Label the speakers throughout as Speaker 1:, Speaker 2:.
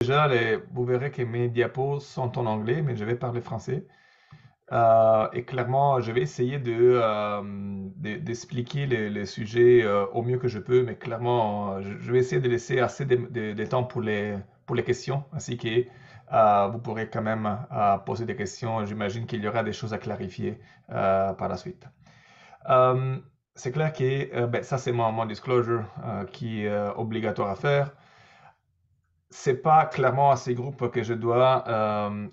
Speaker 1: Déjà, vous verrez que mes diapos sont en anglais, mais je vais parler français. Et clairement, je vais essayer d'expliquer les sujets au mieux que je peux, mais clairement, je vais essayer de laisser assez de temps pour les questions, ainsi que vous pourrez quand même poser des questions. J'imagine qu'il y aura des choses à clarifier par la suite. Euh, c'est clair que ben, ça, c'est mon disclosure qui est obligatoire à faire. C'est pas clairement à ces groupes que je dois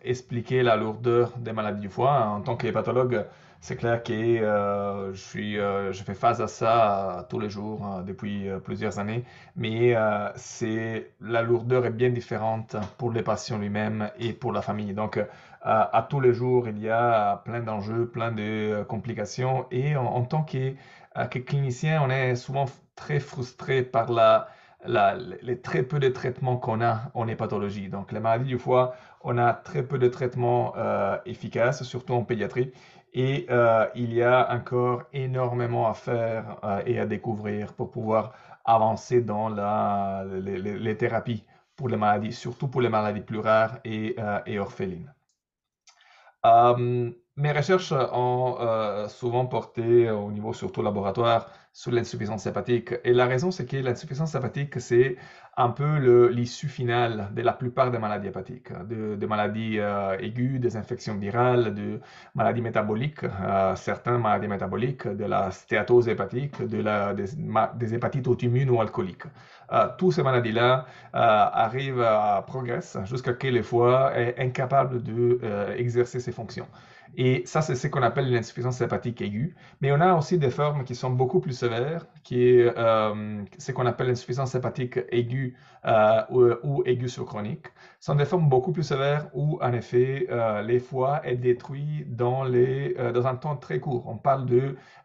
Speaker 1: expliquer la lourdeur des maladies du foie. En tant qu'hépatologue, c'est clair que je fais face à ça tous les jours depuis plusieurs années, mais la lourdeur est bien différente pour les patients lui-même et pour la famille. Donc, à tous les jours, il y a plein d'enjeux, plein de complications, et en tant que clinicien, on est souvent très frustré par les très peu de traitements qu'on a en hépatologie. Donc, les maladies du foie, on a très peu de traitements efficaces, surtout en pédiatrie. Et il y a encore énormément à faire et à découvrir pour pouvoir avancer dans les thérapies pour les maladies, surtout pour les maladies plus rares et orphelines. Mes recherches ont souvent porté au niveau surtout laboratoire sur l'insuffisance hépatique. Et la raison, c'est que l'insuffisance hépatique, c'est un peu l'issue finale de la plupart des maladies hépatiques, de maladies aiguës, des infections virales, de maladies métaboliques, certaines maladies métaboliques, de la stéatose hépatique, des hépatites auto-immunes ou alcooliques. Toutes ces maladies-là arrive à progresse jusqu'à ce que le foie est incapable d'exercer ses fonctions. Et ça, c'est ce qu'on appelle l'insuffisance hépatique aiguë. Mais on a aussi des formes qui sont beaucoup plus sévères, qui est ce qu'on appelle l'insuffisance hépatique aiguë ou aiguë surchronique. Ce sont des formes beaucoup plus sévères où, en effet, les foies est détruit dans un temps très court. On parle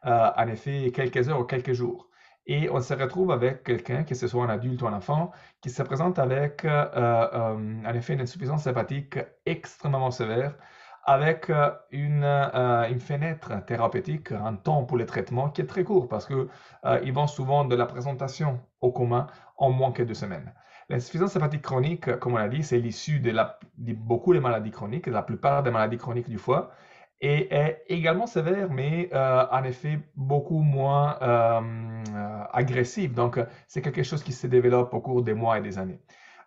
Speaker 1: en effet, quelques heures ou quelques jours. Et on se retrouve avec quelqu'un, que ce soit un adulte ou un enfant, qui se présente avec en effet une insuffisance hépatique extrêmement sévère, avec une fenêtre thérapeutique, un temps pour les traitements qui est très court parce qu'ils vont souvent de la présentation au coma en moins que 2 semaines. L'insuffisance hépatique chronique, comme on l'a dit, c'est l'issue de beaucoup de maladies chroniques, de la plupart des maladies chroniques du foie, et est également sévère, mais en effet beaucoup moins agressive. Donc, c'est quelque chose qui se développe au cours des mois et des années.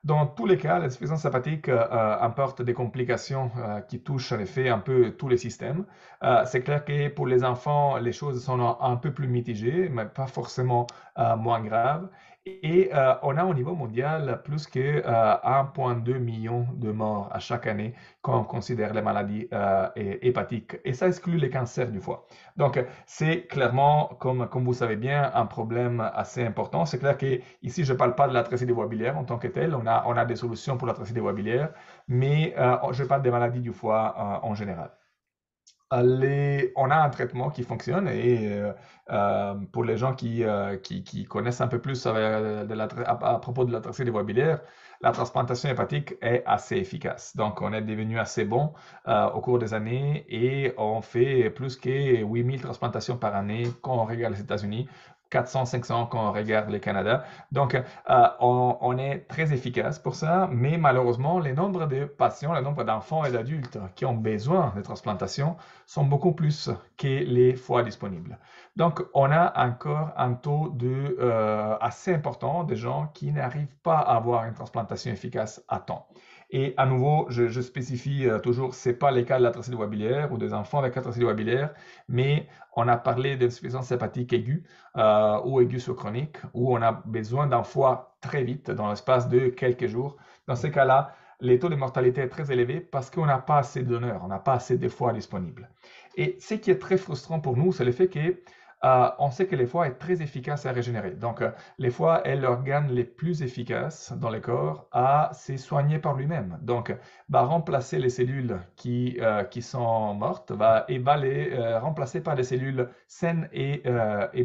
Speaker 1: Dans tous les cas, l'insuffisance hépatique importe des complications qui touchent en effet un peu tous les systèmes. C'est clair que pour les enfants, les choses sont un peu plus mitigées, mais pas forcément moins graves. Et on a au niveau mondial plus que 1,2 million de morts à chaque année quand on considère les maladies hépatiques. Et ça exclut les cancers du foie. Donc, c'est clairement, comme vous savez bien, un problème assez important. C'est clair qu'ici, je ne parle pas de la trachédie biliaire en tant que telle. On a des solutions pour la trachédie biliaire, mais je parle des maladies du foie en général. On a un traitement qui fonctionne et pour les gens qui connaissent un peu plus à propos de la trachédie biliaire, la transplantation hépatique est assez efficace. Donc, on est devenu assez bon au cours des années et on fait plus que 8 000 transplantations par année quand on regarde les États-Unis. 400, 500 quand on regarde le Canada. Donc, on est très efficace pour ça, mais malheureusement, le nombre de patients, le nombre d'enfants et d'adultes qui ont besoin de transplantation sont beaucoup plus que les foies disponibles. Donc, on a encore un taux assez important de gens qui n'arrivent pas à avoir une transplantation efficace à temps. Et à nouveau, je spécifie toujours, ce n'est pas le cas de la trachédie biliaire ou des enfants avec la trachédie biliaire, mais on a parlé d'insuffisance hépatique aiguë ou aiguë sous-chronique, où on a besoin d'un foie très vite, dans l'espace de quelques jours. Dans ces cas-là, les taux de mortalité est très élevé parce qu'on n'a pas assez de donneurs, on n'a pas assez de foie disponibles. Et ce qui est très frustrant pour nous, c'est le fait que on sait que les foies est très efficace à régénérer. Donc, les foies est l'organe le plus efficace dans le corps à se soigner par lui-même. Donc, va remplacer les cellules qui sont mortes et va les remplacer par des cellules saines et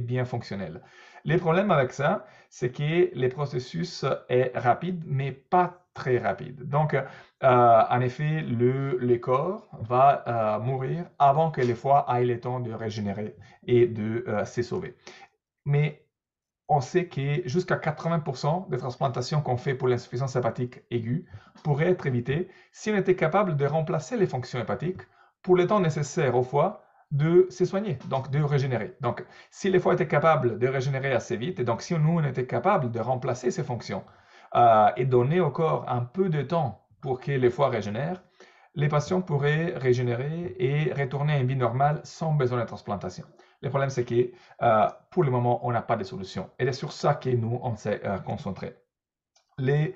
Speaker 1: bien fonctionnelles. Les problèmes avec ça, c'est que le processus est rapide, mais pas très rapide. Donc, en effet, le corps va mourir avant que les foies aient le temps de régénérer et de se sauver. Mais on sait que jusqu'à 80% des transplantations qu'on fait pour l'insuffisance hépatique aiguë pourraient être évitées si on était capable de remplacer les fonctions hépatiques pour le temps nécessaire au foie de se soigner, donc de régénérer. Donc, si les foies étaient capables de régénérer assez vite, et donc si nous, on était capable de remplacer ces fonctions et donner au corps un peu de temps pour que les foies régénèrent, les patients pourraient régénérer et retourner à une vie normale sans besoin de transplantation. Le problème, c'est que pour le moment, on n'a pas de solution. Et c'est sur ça que nous, on s'est concentré. Les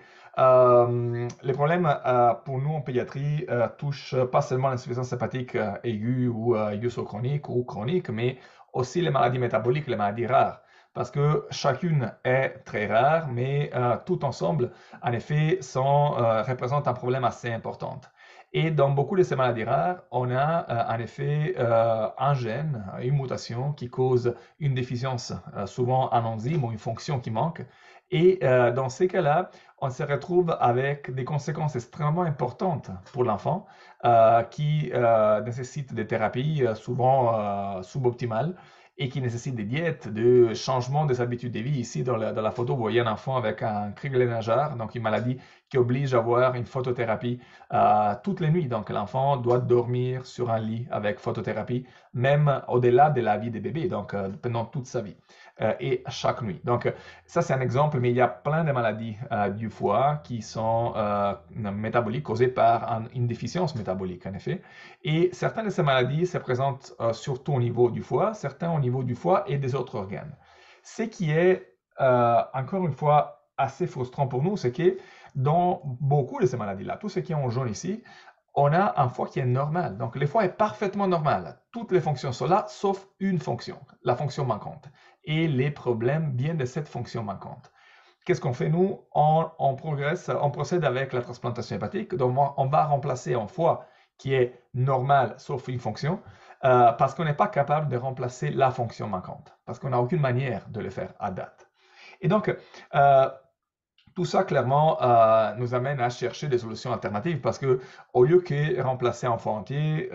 Speaker 1: problèmes pour nous en pédiatrie touchent pas seulement l'insuffisance hépatique aiguë ou aiguë chronique ou chronique, mais aussi les maladies métaboliques, les maladies rares. Parce que chacune est très rare, mais tout ensemble, en effet, représentent un problème assez important. Et dans beaucoup de ces maladies rares, on a en effet un gène, une mutation qui cause une déficience, souvent un enzyme ou une fonction qui manque. Et dans ces cas-là, on se retrouve avec des conséquences extrêmement importantes pour l'enfant qui nécessitent des thérapies souvent suboptimales et qui nécessitent des diètes, de changements des habitudes de vie. Ici, dans la photo, vous voyez un enfant avec un Crigler-Najjar, donc une maladie qui oblige à avoir une photothérapie toutes les nuits. Donc, l'enfant doit dormir sur un lit avec photothérapie, même au-delà de la vie des bébés, donc pendant toute sa vie et chaque nuit. Donc, ça, c'est un exemple, mais il y a plein de maladies du foie qui sont métaboliques, causées par une déficience métabolique, en effet. Et certaines de ces maladies se présentent surtout au niveau du foie, certains au niveau du foie et des autres organes. Ce qui est, encore une fois, assez frustrant pour nous, c'est que dans beaucoup de ces maladies-là, tout ce qui est en jaune ici, on a un foie qui est normal. Donc, le foie est parfaitement normal. Toutes les fonctions sont là, sauf une fonction, la fonction manquante. Et les problèmes viennent de cette fonction manquante. Qu'est-ce qu'on fait, nous? On progresse, on procède avec la transplantation hépatique. Donc, on va remplacer un foie qui est normal, sauf une fonction, parce qu'on n'est pas capable de remplacer la fonction manquante, parce qu'on n'a aucune manière de le faire à date. Et donc, tout ça, clairement, nous amène à chercher des solutions alternatives parce que, au lieu de remplacer un foie entier,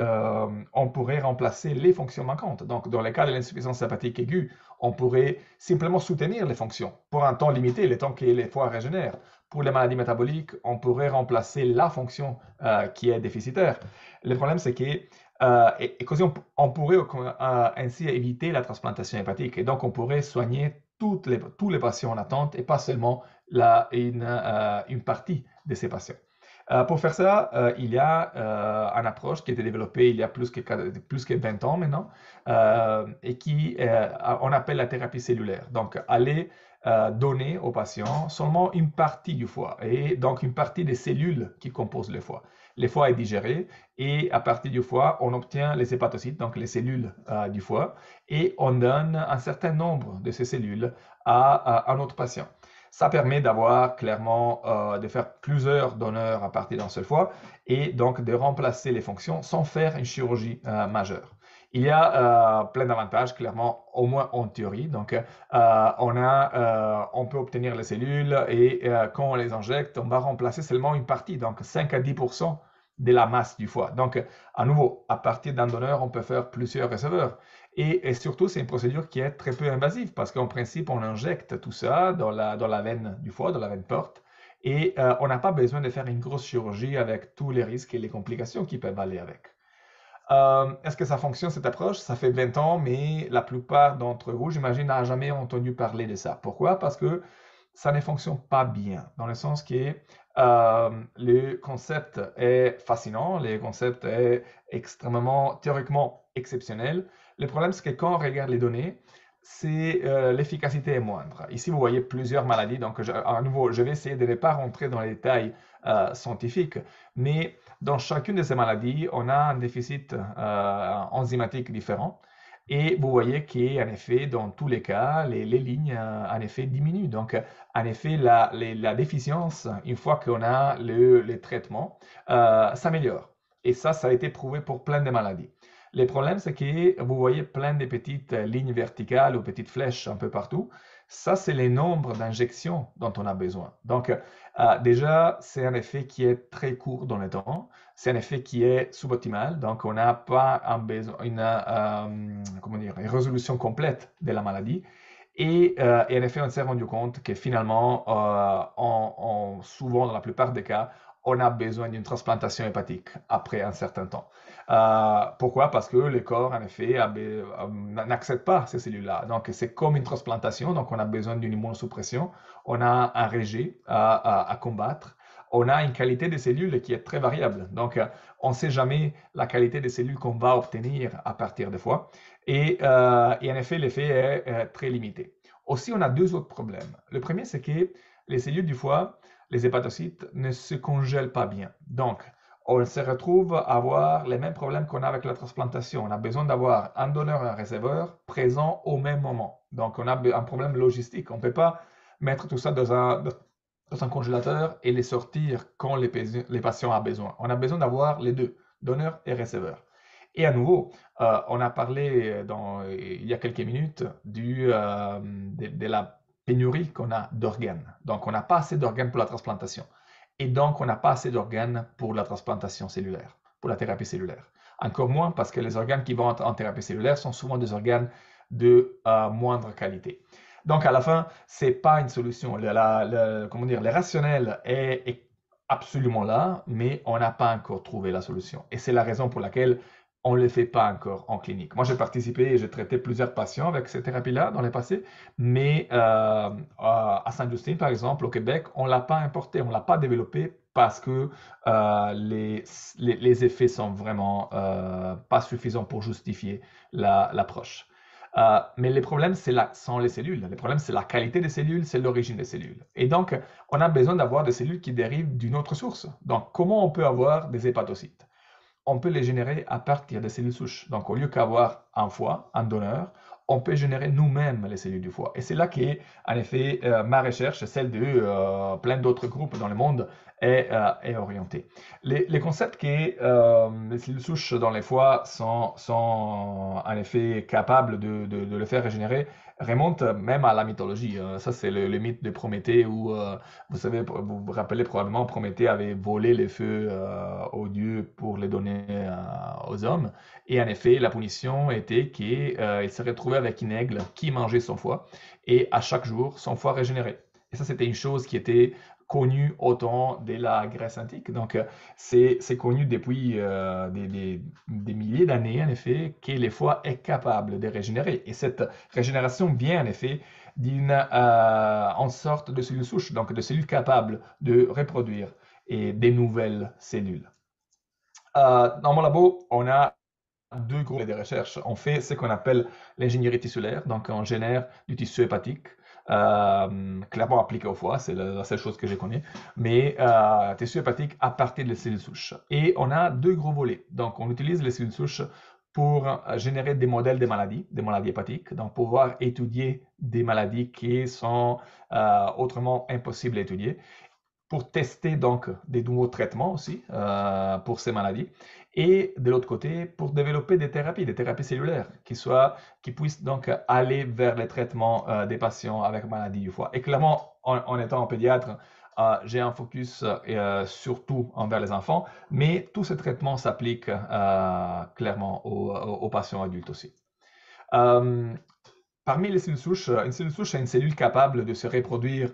Speaker 1: on pourrait remplacer les fonctions manquantes. Donc, dans le cas de l'insuffisance hépatique aiguë, on pourrait simplement soutenir les fonctions pour un temps limité, le temps que les foies régénèrent. Pour les maladies métaboliques, on pourrait remplacer la fonction qui est déficitaire. Le problème, c'est que on pourrait ainsi éviter la transplantation hépatique. Et donc, on pourrait soigner tous les patients en attente et pas seulement une partie de ces patients. Pour faire ça, il y a une approche qui a été développée il y a plus que 20 ans maintenant et on appelle la thérapie cellulaire. Donc, aller donner aux patients seulement une partie du foie et donc une partie des cellules qui composent le foie. Le foie est digéré et à partir du foie, on obtient les hépatocytes, donc les cellules du foie, et on donne un certain nombre de ces cellules à un autre patient. Ça permet d'avoir clairement, de faire plusieurs donneurs à partir d'un seul foie et donc de remplacer les fonctions sans faire une chirurgie majeure. Il y a plein d'avantages, clairement, au moins en théorie. Donc, on peut obtenir les cellules et quand on les injecte, on va remplacer seulement une partie, donc 5 à 10% de la masse du foie. Donc, à nouveau, à partir d'un donneur, on peut faire plusieurs receveurs. Et surtout, c'est une procédure qui est très peu invasive parce qu'en principe, on injecte tout ça dans la veine du foie, dans la veine porte, et on n'a pas besoin de faire une grosse chirurgie avec tous les risques et les complications qui peuvent aller avec. Est-ce que ça fonctionne cette approche? Ça fait 20 ans, mais la plupart d'entre vous, j'imagine, n'ont jamais entendu parler de ça. Pourquoi? Parce que ça ne fonctionne pas bien, dans le sens que le concept est fascinant, le concept est extrêmement théoriquement exceptionnel. Le problème, c'est que quand on regarde les données, l'efficacité est moindre. Ici, vous voyez plusieurs maladies, donc à nouveau, je vais essayer de ne pas rentrer dans les détails scientifiques, mais dans chacune de ces maladies, on a un déficit enzymatique différent. Et vous voyez qu'en effet, dans tous les cas, les lignes, en effet, diminuent. Donc, en effet, la déficience, une fois qu'on a le traitement, s'améliore. Et ça a été prouvé pour plein de maladies. Le problème, c'est que vous voyez plein de petites lignes verticales ou petites flèches un peu partout. Ça, c'est les nombres d'injections dont on a besoin. Donc, déjà, c'est un effet qui est très court dans le temps. C'est un effet qui est suboptimal. Donc, on n'a pas une résolution complète de la maladie. Et en effet, on s'est rendu compte que finalement, souvent, dans la plupart des cas, on a besoin d'une transplantation hépatique après un certain temps. Pourquoi? Parce que le corps, en effet, n'accepte pas ces cellules-là. Donc, c'est comme une transplantation. Donc, on a besoin d'une immunosuppression. On a un rejet à combattre. On a une qualité des cellules qui est très variable. Donc, on ne sait jamais la qualité des cellules qu'on va obtenir à partir des fois. Et en effet, l'effet est très limité. Aussi, on a deux autres problèmes. Le premier, c'est que les cellules du foie, les hépatocytes, ne se congèlent pas bien. Donc, on se retrouve à avoir les mêmes problèmes qu'on a avec la transplantation. On a besoin d'avoir un donneur et un receveur présents au même moment. Donc, on a un problème logistique. On ne peut pas mettre tout ça dans un congélateur et les sortir quand les patients ont besoin. On a besoin d'avoir les deux, donneur et receveur. Et à nouveau, on a parlé il y a quelques minutes de la pénurie qu'on a d'organes. Donc, on n'a pas assez d'organes pour la transplantation. Et donc, on n'a pas assez d'organes pour la transplantation cellulaire, pour la thérapie cellulaire. Encore moins parce que les organes qui vont en thérapie cellulaire sont souvent des organes de moindre qualité. Donc, à la fin, ce n'est pas une solution. Comment dire, le rationnel est absolument là, mais on n'a pas encore trouvé la solution. Et c'est la raison pour laquelle on ne le fait pas encore en clinique. Moi, j'ai participé et j'ai traité plusieurs patients avec ces thérapies-là dans le passé, mais à Saint-Justine, par exemple, au Québec, on ne l'a pas importé, on ne l'a pas développé parce que les effets sont vraiment pas suffisants pour justifier l'approche. Mais les problèmes, sont les cellules. Les problèmes, c'est la qualité des cellules, c'est l'origine des cellules. Et donc, on a besoin d'avoir des cellules qui dérivent d'une autre source. Donc, comment on peut avoir des hépatocytes? On peut les générer à partir des cellules souches. Donc, au lieu qu'avoir un foie, un donneur, on peut générer nous-mêmes les cellules du foie. Et c'est là qu'est, en effet, ma recherche, celle de plein d'autres groupes dans le monde, est orientée. Les concepts que les cellules souches dans les foies sont en effet capables de le faire régénérer remontent même à la mythologie. Ça, c'est le mythe de Prométhée où, vous savez, vous vous rappelez probablement, Prométhée avait volé les feux aux dieux pour les donner aux hommes. Et en effet, la punition était qu'il se retrouvait avec une aigle qui mangeait son foie et à chaque jour, son foie régénérait. Et ça, c'était une chose qui était connue au temps de la Grèce antique. Donc, c'est connu depuis des milliers d'années, en effet, que le foie est capable de régénérer. Et cette régénération vient, en effet, en sorte de cellules souches, donc de cellules capables de reproduire et des nouvelles cellules. Dans mon labo, on a deux groupes de recherche. On fait ce qu'on appelle l'ingénierie tissulaire, donc on génère du tissu hépatique, clairement appliqué au foie, c'est la seule chose que je connais, mais tissu hépatique à partir des cellules souches. Et on a deux gros volets. Donc on utilise les cellules souches pour générer des modèles de maladies hépatiques, donc pouvoir étudier des maladies qui sont autrement impossibles à étudier, pour tester donc des nouveaux traitements aussi pour ces maladies. Et de l'autre côté, pour développer des thérapies cellulaires qui puissent donc aller vers les traitements des patients avec maladie du foie. Et clairement, en étant pédiatre, j'ai un focus surtout envers les enfants, mais tous ces traitements s'appliquent clairement aux patients adultes aussi. Parmi les cellules souches, une cellule souche est une cellule capable de se reproduire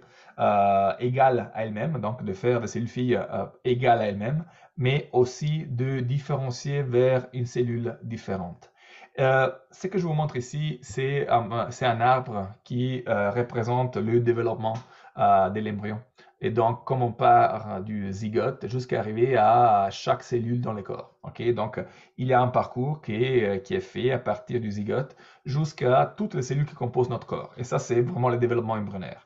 Speaker 1: égale à elle-même, donc de faire des cellules filles égales à elle-même, mais aussi de différencier vers une cellule différente. Ce que je vous montre ici, c'est un arbre qui représente le développement de l'embryon. Et donc, comme on part du zygote jusqu'à arriver à chaque cellule dans le corps. Okay? Donc, il y a un parcours qui est fait à partir du zygote jusqu'à toutes les cellules qui composent notre corps. Et ça, c'est vraiment le développement embryonnaire.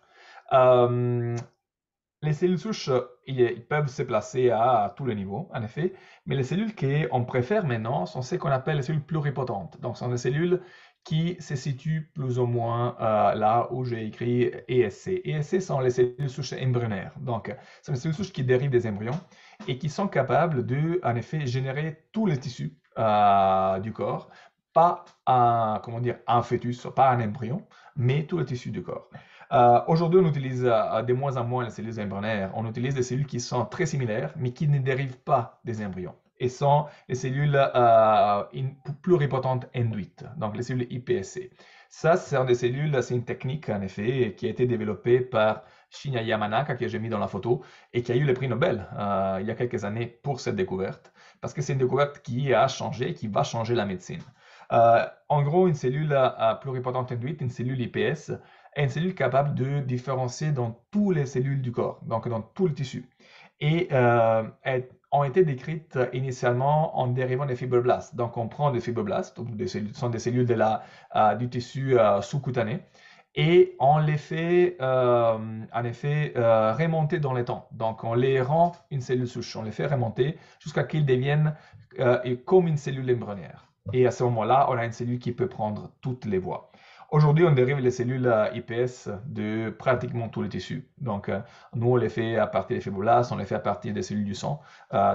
Speaker 1: Les cellules souches, ils peuvent se placer à tous les niveaux, en effet, mais les cellules qu'on préfère maintenant sont ce qu'on appelle les cellules pluripotentes. Donc, ce sont des cellules qui se situent plus ou moins là où j'ai écrit ESC. ESC sont les cellules souches embryonnaires. Donc, ce sont les cellules souches qui dérivent des embryons et qui sont capables de, en effet, générer tous les tissus du corps, pas un fœtus, pas un embryon, mais tous les tissus du corps. Aujourd'hui, on utilise de moins en moins les cellules embryonnaires. On utilise des cellules qui sont très similaires, mais qui ne dérivent pas des embryons. et sont les cellules pluripotentes induites, donc les cellules iPSC. Ça, ce sont des cellules, c'est une technique en effet qui a été développée par Shinya Yamanaka, que j'ai mis dans la photo, et qui a eu le prix Nobel il y a quelques années pour cette découverte, parce que c'est une découverte qui a changé, qui va changer la médecine. En gros, une cellule pluripotente induite, une cellule IPS, est une cellule capable de différencier dans toutes les cellules du corps, donc dans tout le tissu. Et ont été décrites initialement en dérivant des fibroblastes. Donc, on prend des fibroblastes, donc sont des cellules du tissu sous-cutané, et on les fait en effet remonter dans le temps. Donc, on les rend une cellule souche, on les fait remonter jusqu'à qu'ils deviennent comme une cellule embryonnaire. Et à ce moment-là, on a une cellule qui peut prendre toutes les voies. Aujourd'hui, on dérive les cellules IPS de pratiquement tous les tissus. Donc, nous, on les fait à partir des fibroblastes, on les fait à partir des cellules du sang.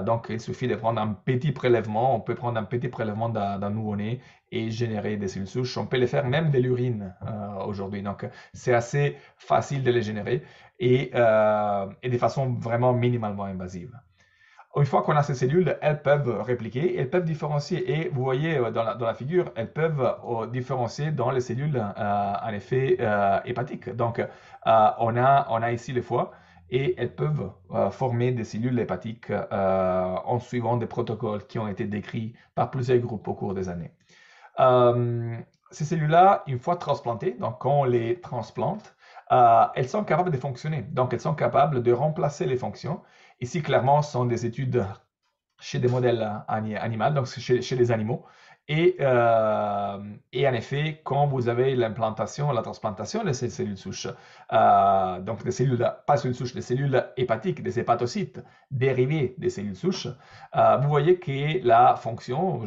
Speaker 1: Donc, il suffit de prendre un petit prélèvement. On peut prendre un petit prélèvement d'un nouveau-né et générer des cellules souches. On peut les faire même de l'urine aujourd'hui. Donc, c'est assez facile de les générer et de façon vraiment minimalement invasive. Une fois qu'on a ces cellules, elles peuvent répliquer, elles peuvent différencier. Et vous voyez dans la figure, elles peuvent différencier dans les cellules en effet hépatiques. Donc, on a ici le foie et elles peuvent former des cellules hépatiques en suivant des protocoles qui ont été décrits par plusieurs groupes au cours des années. Ces cellules-là, une fois transplantées, donc quand on les transplante, elles sont capables de fonctionner. Donc, elles sont capables de remplacer les fonctions. Ici, clairement, ce sont des études chez des modèles animaux, donc chez les animaux. Et en effet, quand vous avez l'implantation, la transplantation de ces cellules souches, donc des cellules, pas cellules souches, des cellules hépatiques, des hépatocytes dérivés des cellules souches, vous voyez que la fonction,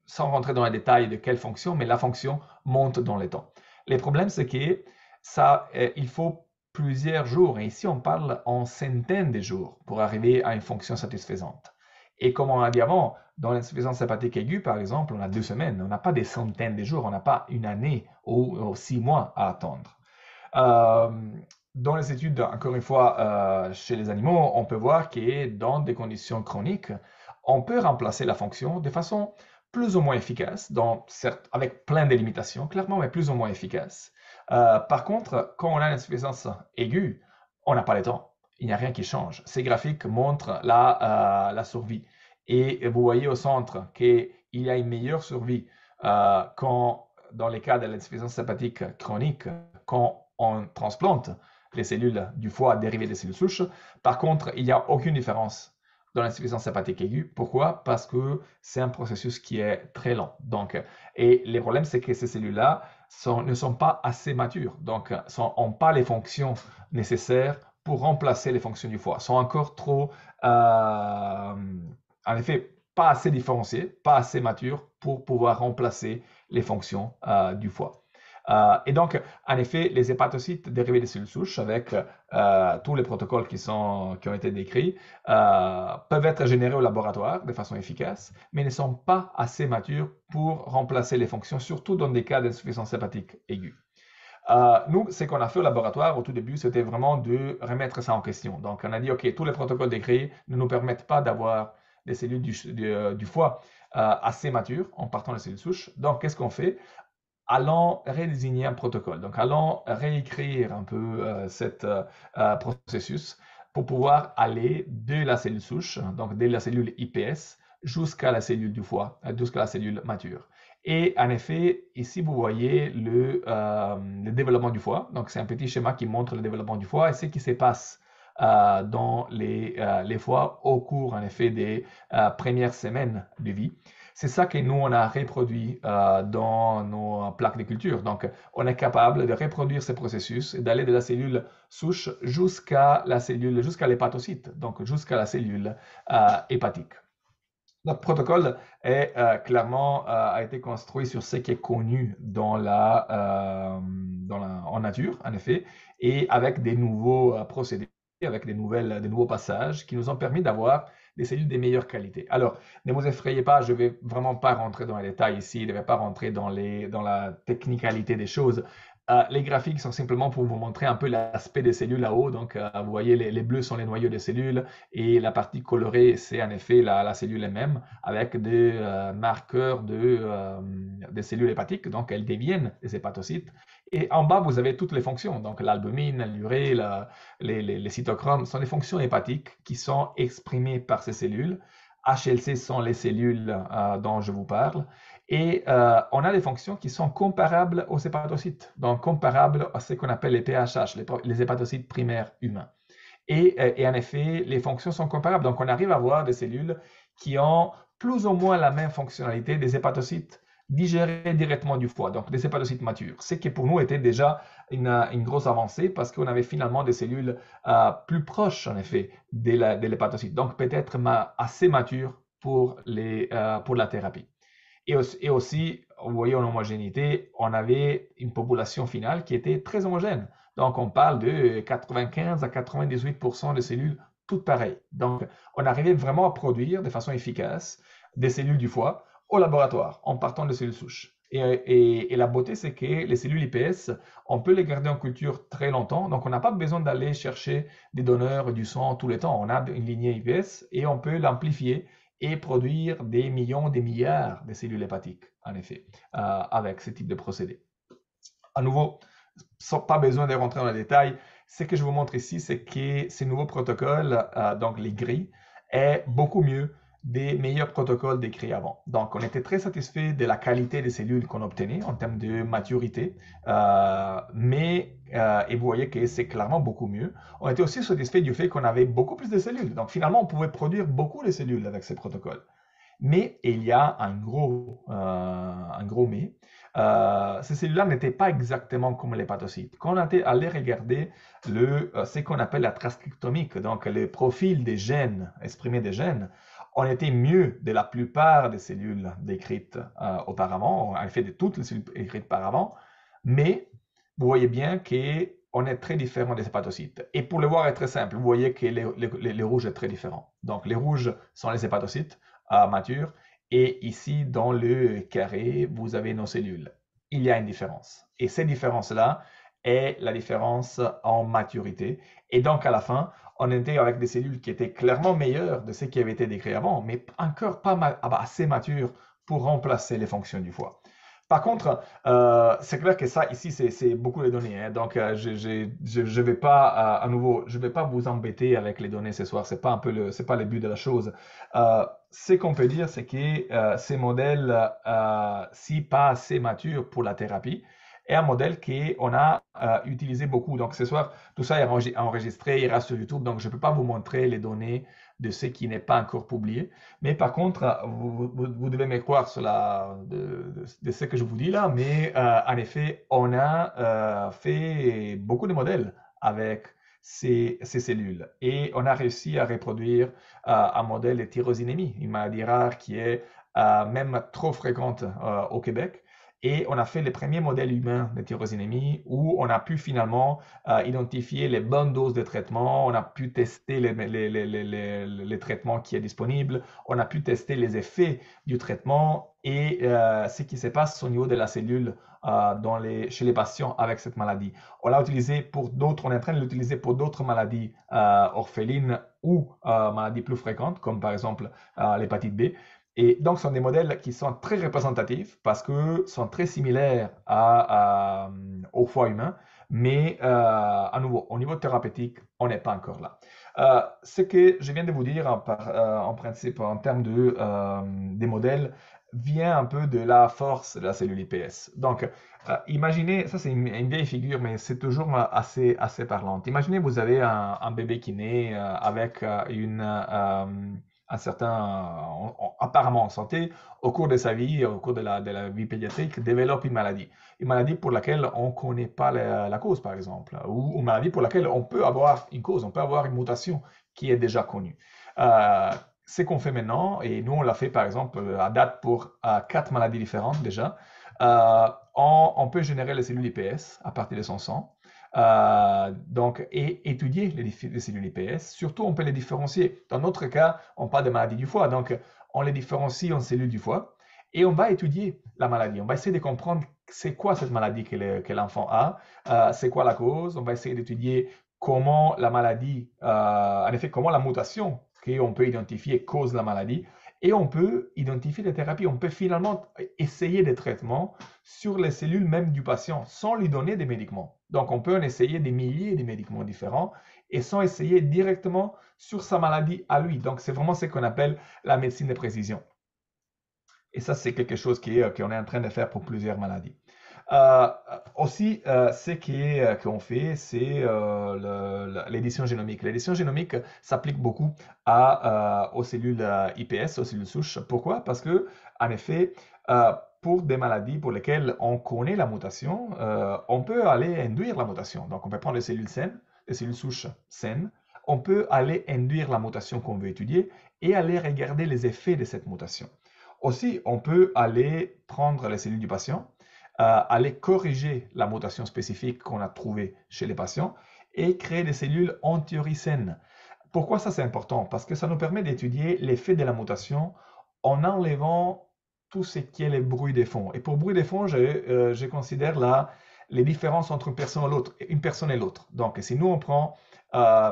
Speaker 1: sans rentrer dans les détails de quelle fonction, mais la fonction monte dans le temps. Le problème, c'est que ça, il faut plusieurs jours, et ici on parle en centaines de jours pour arriver à une fonction satisfaisante. Et comme on a dit avant, dans l'insuffisance hépatique aiguë, par exemple, on a 2 semaines, on n'a pas des centaines de jours, on n'a pas une année ou 6 mois à attendre. Dans les études, encore une fois, chez les animaux, on peut voir que dans des conditions chroniques, on peut remplacer la fonction de façon plus ou moins efficace, certes, avec plein de limitations, clairement, mais plus ou moins efficace. Par contre, quand on a une insuffisance aiguë, on n'a pas le temps. Il n'y a rien qui change. Ces graphiques montrent la survie. Et vous voyez au centre qu'il y a une meilleure survie dans les cas de l'insuffisance hépatique chronique, quand on transplante les cellules du foie dérivées des cellules souches. Par contre, il n'y a aucune différence dans l'insuffisance hépatique aiguë. Pourquoi? Parce que c'est un processus qui est très lent. Donc, et le problème, c'est que ces cellules-là ne sont pas assez matures, donc n'ont pas les fonctions nécessaires pour remplacer les fonctions du foie, sont encore trop, en effet, pas assez différenciées, pas assez matures pour pouvoir remplacer les fonctions du foie. Et donc, en effet, les hépatocytes dérivés des cellules souches, avec tous les protocoles qui ont été décrits, peuvent être générés au laboratoire de façon efficace, mais ne sont pas assez matures pour remplacer les fonctions, surtout dans des cas d'insuffisance hépatique aiguë. Nous, ce qu'on a fait au laboratoire au tout début, c'était vraiment de remettre ça en question. Donc, on a dit, OK, tous les protocoles décrits ne nous permettent pas d'avoir des cellules du foie assez matures en partant des cellules souches. Donc, qu'est-ce qu'on fait? Allons redésigner un protocole. Donc, allons réécrire un peu cet processus pour pouvoir aller de la cellule souche, donc de la cellule IPS, jusqu'à la cellule du foie, jusqu'à la cellule mature. Et en effet, ici, vous voyez le développement du foie. Donc, c'est un petit schéma qui montre le développement du foie et ce qui se passe dans les foies au cours, en effet, des premières semaines de vie. C'est ça que nous, on a reproduit dans nos plaques de culture. Donc, on est capable de reproduire ce processus et d'aller de la cellule souche jusqu'à l'hépatocyte, donc jusqu'à la cellule hépatique. Notre protocole est clairement a été construit sur ce qui est connu en nature, en effet, et avec des nouveaux procédés, avec des nouveaux passages qui nous ont permis d'avoir des cellules de meilleure qualité. Alors, ne vous effrayez pas, je ne vais vraiment pas rentrer dans les détails ici, je ne vais pas rentrer dans la technicalité des choses. Les graphiques sont simplement pour vous montrer un peu l'aspect des cellules là-haut. Donc, vous voyez, les bleus sont les noyaux des cellules et la partie colorée, c'est en effet la cellule elle-même avec des marqueurs des cellules hépatiques. Donc, elles deviennent des hépatocytes. Et en bas, vous avez toutes les fonctions. Donc, l'albumine, l'urée, les cytochromes sont des fonctions hépatiques qui sont exprimées par ces cellules. HLC sont les cellules dont je vous parle. Et on a des fonctions qui sont comparables aux hépatocytes, donc comparables à ce qu'on appelle les PHH, les hépatocytes primaires humains. Et en effet, les fonctions sont comparables. Donc, on arrive à avoir des cellules qui ont plus ou moins la même fonctionnalité des hépatocytes digérés directement du foie, donc des hépatocytes matures. Ce qui pour nous était déjà une grosse avancée parce qu'on avait finalement des cellules plus proches, en effet, de l'hépatocyte, donc peut-être assez matures pour la thérapie. Et aussi, vous voyez, en homogénéité, on avait une population finale qui était très homogène. Donc, on parle de 95 à 98% de cellules toutes pareilles. Donc, on arrivait vraiment à produire de façon efficace des cellules du foie au laboratoire en partant de cellules souches. Et la beauté, c'est que les cellules IPS, on peut les garder en culture très longtemps. Donc, on n'a pas besoin d'aller chercher des donneurs du sang tous les temps. On a une lignée IPS et on peut l'amplifier et produire des millions, des milliards de cellules hépatiques, en effet, avec ce type de procédé. À nouveau, sans pas besoin de rentrer dans les détails, ce que je vous montre ici, c'est que ces nouveaux protocoles, donc les gris, est beaucoup mieux des meilleurs protocoles décrits avant. Donc, on était très satisfait de la qualité des cellules qu'on obtenait en termes de maturité, et vous voyez que c'est clairement beaucoup mieux. On était aussi satisfait du fait qu'on avait beaucoup plus de cellules. Donc, finalement, on pouvait produire beaucoup de cellules avec ces protocoles. Mais il y a un gros mais. Ces cellules-là n'étaient pas exactement comme l'hépatocyte. Quand on était allé regarder ce qu'on appelle la transcriptomique, donc le profil des gènes, exprimé des gènes, on était mieux de la plupart des cellules décrites auparavant, en fait de toutes les cellules décrites auparavant, mais vous voyez bien qu'on est très différent des hépatocytes. Et pour le voir est très simple, vous voyez que les rouges est très différent. Donc les rouges sont les hépatocytes matures, et ici dans le carré, vous avez nos cellules. Il y a une différence. Et cette différence-là est la différence en maturité. Et donc à la fin, on était avec des cellules qui étaient clairement meilleures de ce qui avait été décrit avant, mais encore pas assez matures pour remplacer les fonctions du foie. Par contre, c'est clair que ça, ici, c'est beaucoup de données. Hein. Donc, je vais pas, à nouveau, je vais pas vous embêter avec les données ce soir. C'est pas c'est pas le but de la chose. Ce qu'on peut dire, c'est que ces modèles, si pas assez matures pour la thérapie, est un modèle qu'on a utilisé beaucoup. Donc, ce soir, tout ça est enregistré, il reste sur YouTube. Donc, je ne peux pas vous montrer les données de ce qui n'est pas encore publié. Mais par contre, vous devez me croire sur de ce que je vous dis là. Mais en effet, on a fait beaucoup de modèles avec ces cellules. Et on a réussi à reproduire un modèle de tyrosinémie, une maladie rare qui est même trop fréquente au Québec. Et on a fait les premiers modèles humains de tyrosinémie où on a pu finalement identifier les bonnes doses de traitement, on a pu tester les traitements qui est disponibles, on a pu tester les effets du traitement et ce qui se passe au niveau de la cellule chez les patients avec cette maladie. On l'a utilisé pour d'autres, on est en train de l'utiliser pour d'autres maladies orphelines ou maladies plus fréquentes, comme par exemple l'hépatite B. Et donc, ce sont des modèles qui sont très représentatifs parce qu'ils sont très similaires au foie humain, mais à nouveau, au niveau thérapeutique, on n'est pas encore là. Ce que je viens de vous dire en principe, en termes des modèles, vient un peu de la force de la cellule IPS. Donc, imaginez, ça c'est une vieille figure, mais c'est toujours assez parlante. Imaginez, vous avez un bébé qui naît avec un certain, apparemment en santé, au cours de sa vie, au cours de la vie pédiatrique, développe une maladie pour laquelle on ne connaît pas la cause, par exemple, ou une maladie pour laquelle on peut avoir une cause, on peut avoir une mutation qui est déjà connue. Ce qu'on fait maintenant, et nous on l'a fait par exemple à date pour 4 maladies différentes déjà, on peut générer les cellules IPS à partir de son sang. Donc, et étudier les cellules IPS. Surtout, on peut les différencier. Dans notre cas, on parle de maladie du foie. Donc, on les différencie en cellules du foie et on va étudier la maladie. On va essayer de comprendre c'est quoi cette maladie que l'enfant a, c'est quoi la cause. On va essayer d'étudier comment la maladie, en effet, comment la mutation qu'on peut identifier cause la maladie. Et on peut identifier des thérapies. On peut finalement essayer des traitements sur les cellules même du patient sans lui donner des médicaments. Donc, on peut en essayer des milliers de médicaments différents et sans essayer directement sur sa maladie à lui. Donc, c'est vraiment ce qu'on appelle la médecine de précision. Et ça, c'est quelque chose qu'on est en train de faire pour plusieurs maladies. Euh, Aussi, ce qu'on fait, c'est l'édition génomique. L'édition génomique s'applique beaucoup aux cellules iPS, aux cellules souches. Pourquoi? Parce que, en effet, pour des maladies pour lesquelles on connaît la mutation, on peut aller induire la mutation. Donc, on peut prendre les cellules saines, les cellules souches saines, on peut aller induire la mutation qu'on veut étudier et aller regarder les effets de cette mutation. Aussi, on peut aller prendre les cellules du patient, aller corriger la mutation spécifique qu'on a trouvée chez les patients et créer des cellules en théorie saines. Pourquoi ça c'est important? Parce que ça nous permet d'étudier l'effet de la mutation en enlevant tout ce qui est les bruits des fonds. Et pour bruit des fonds, je considère là les différences entre une personne et l'autre. Donc, si nous on prend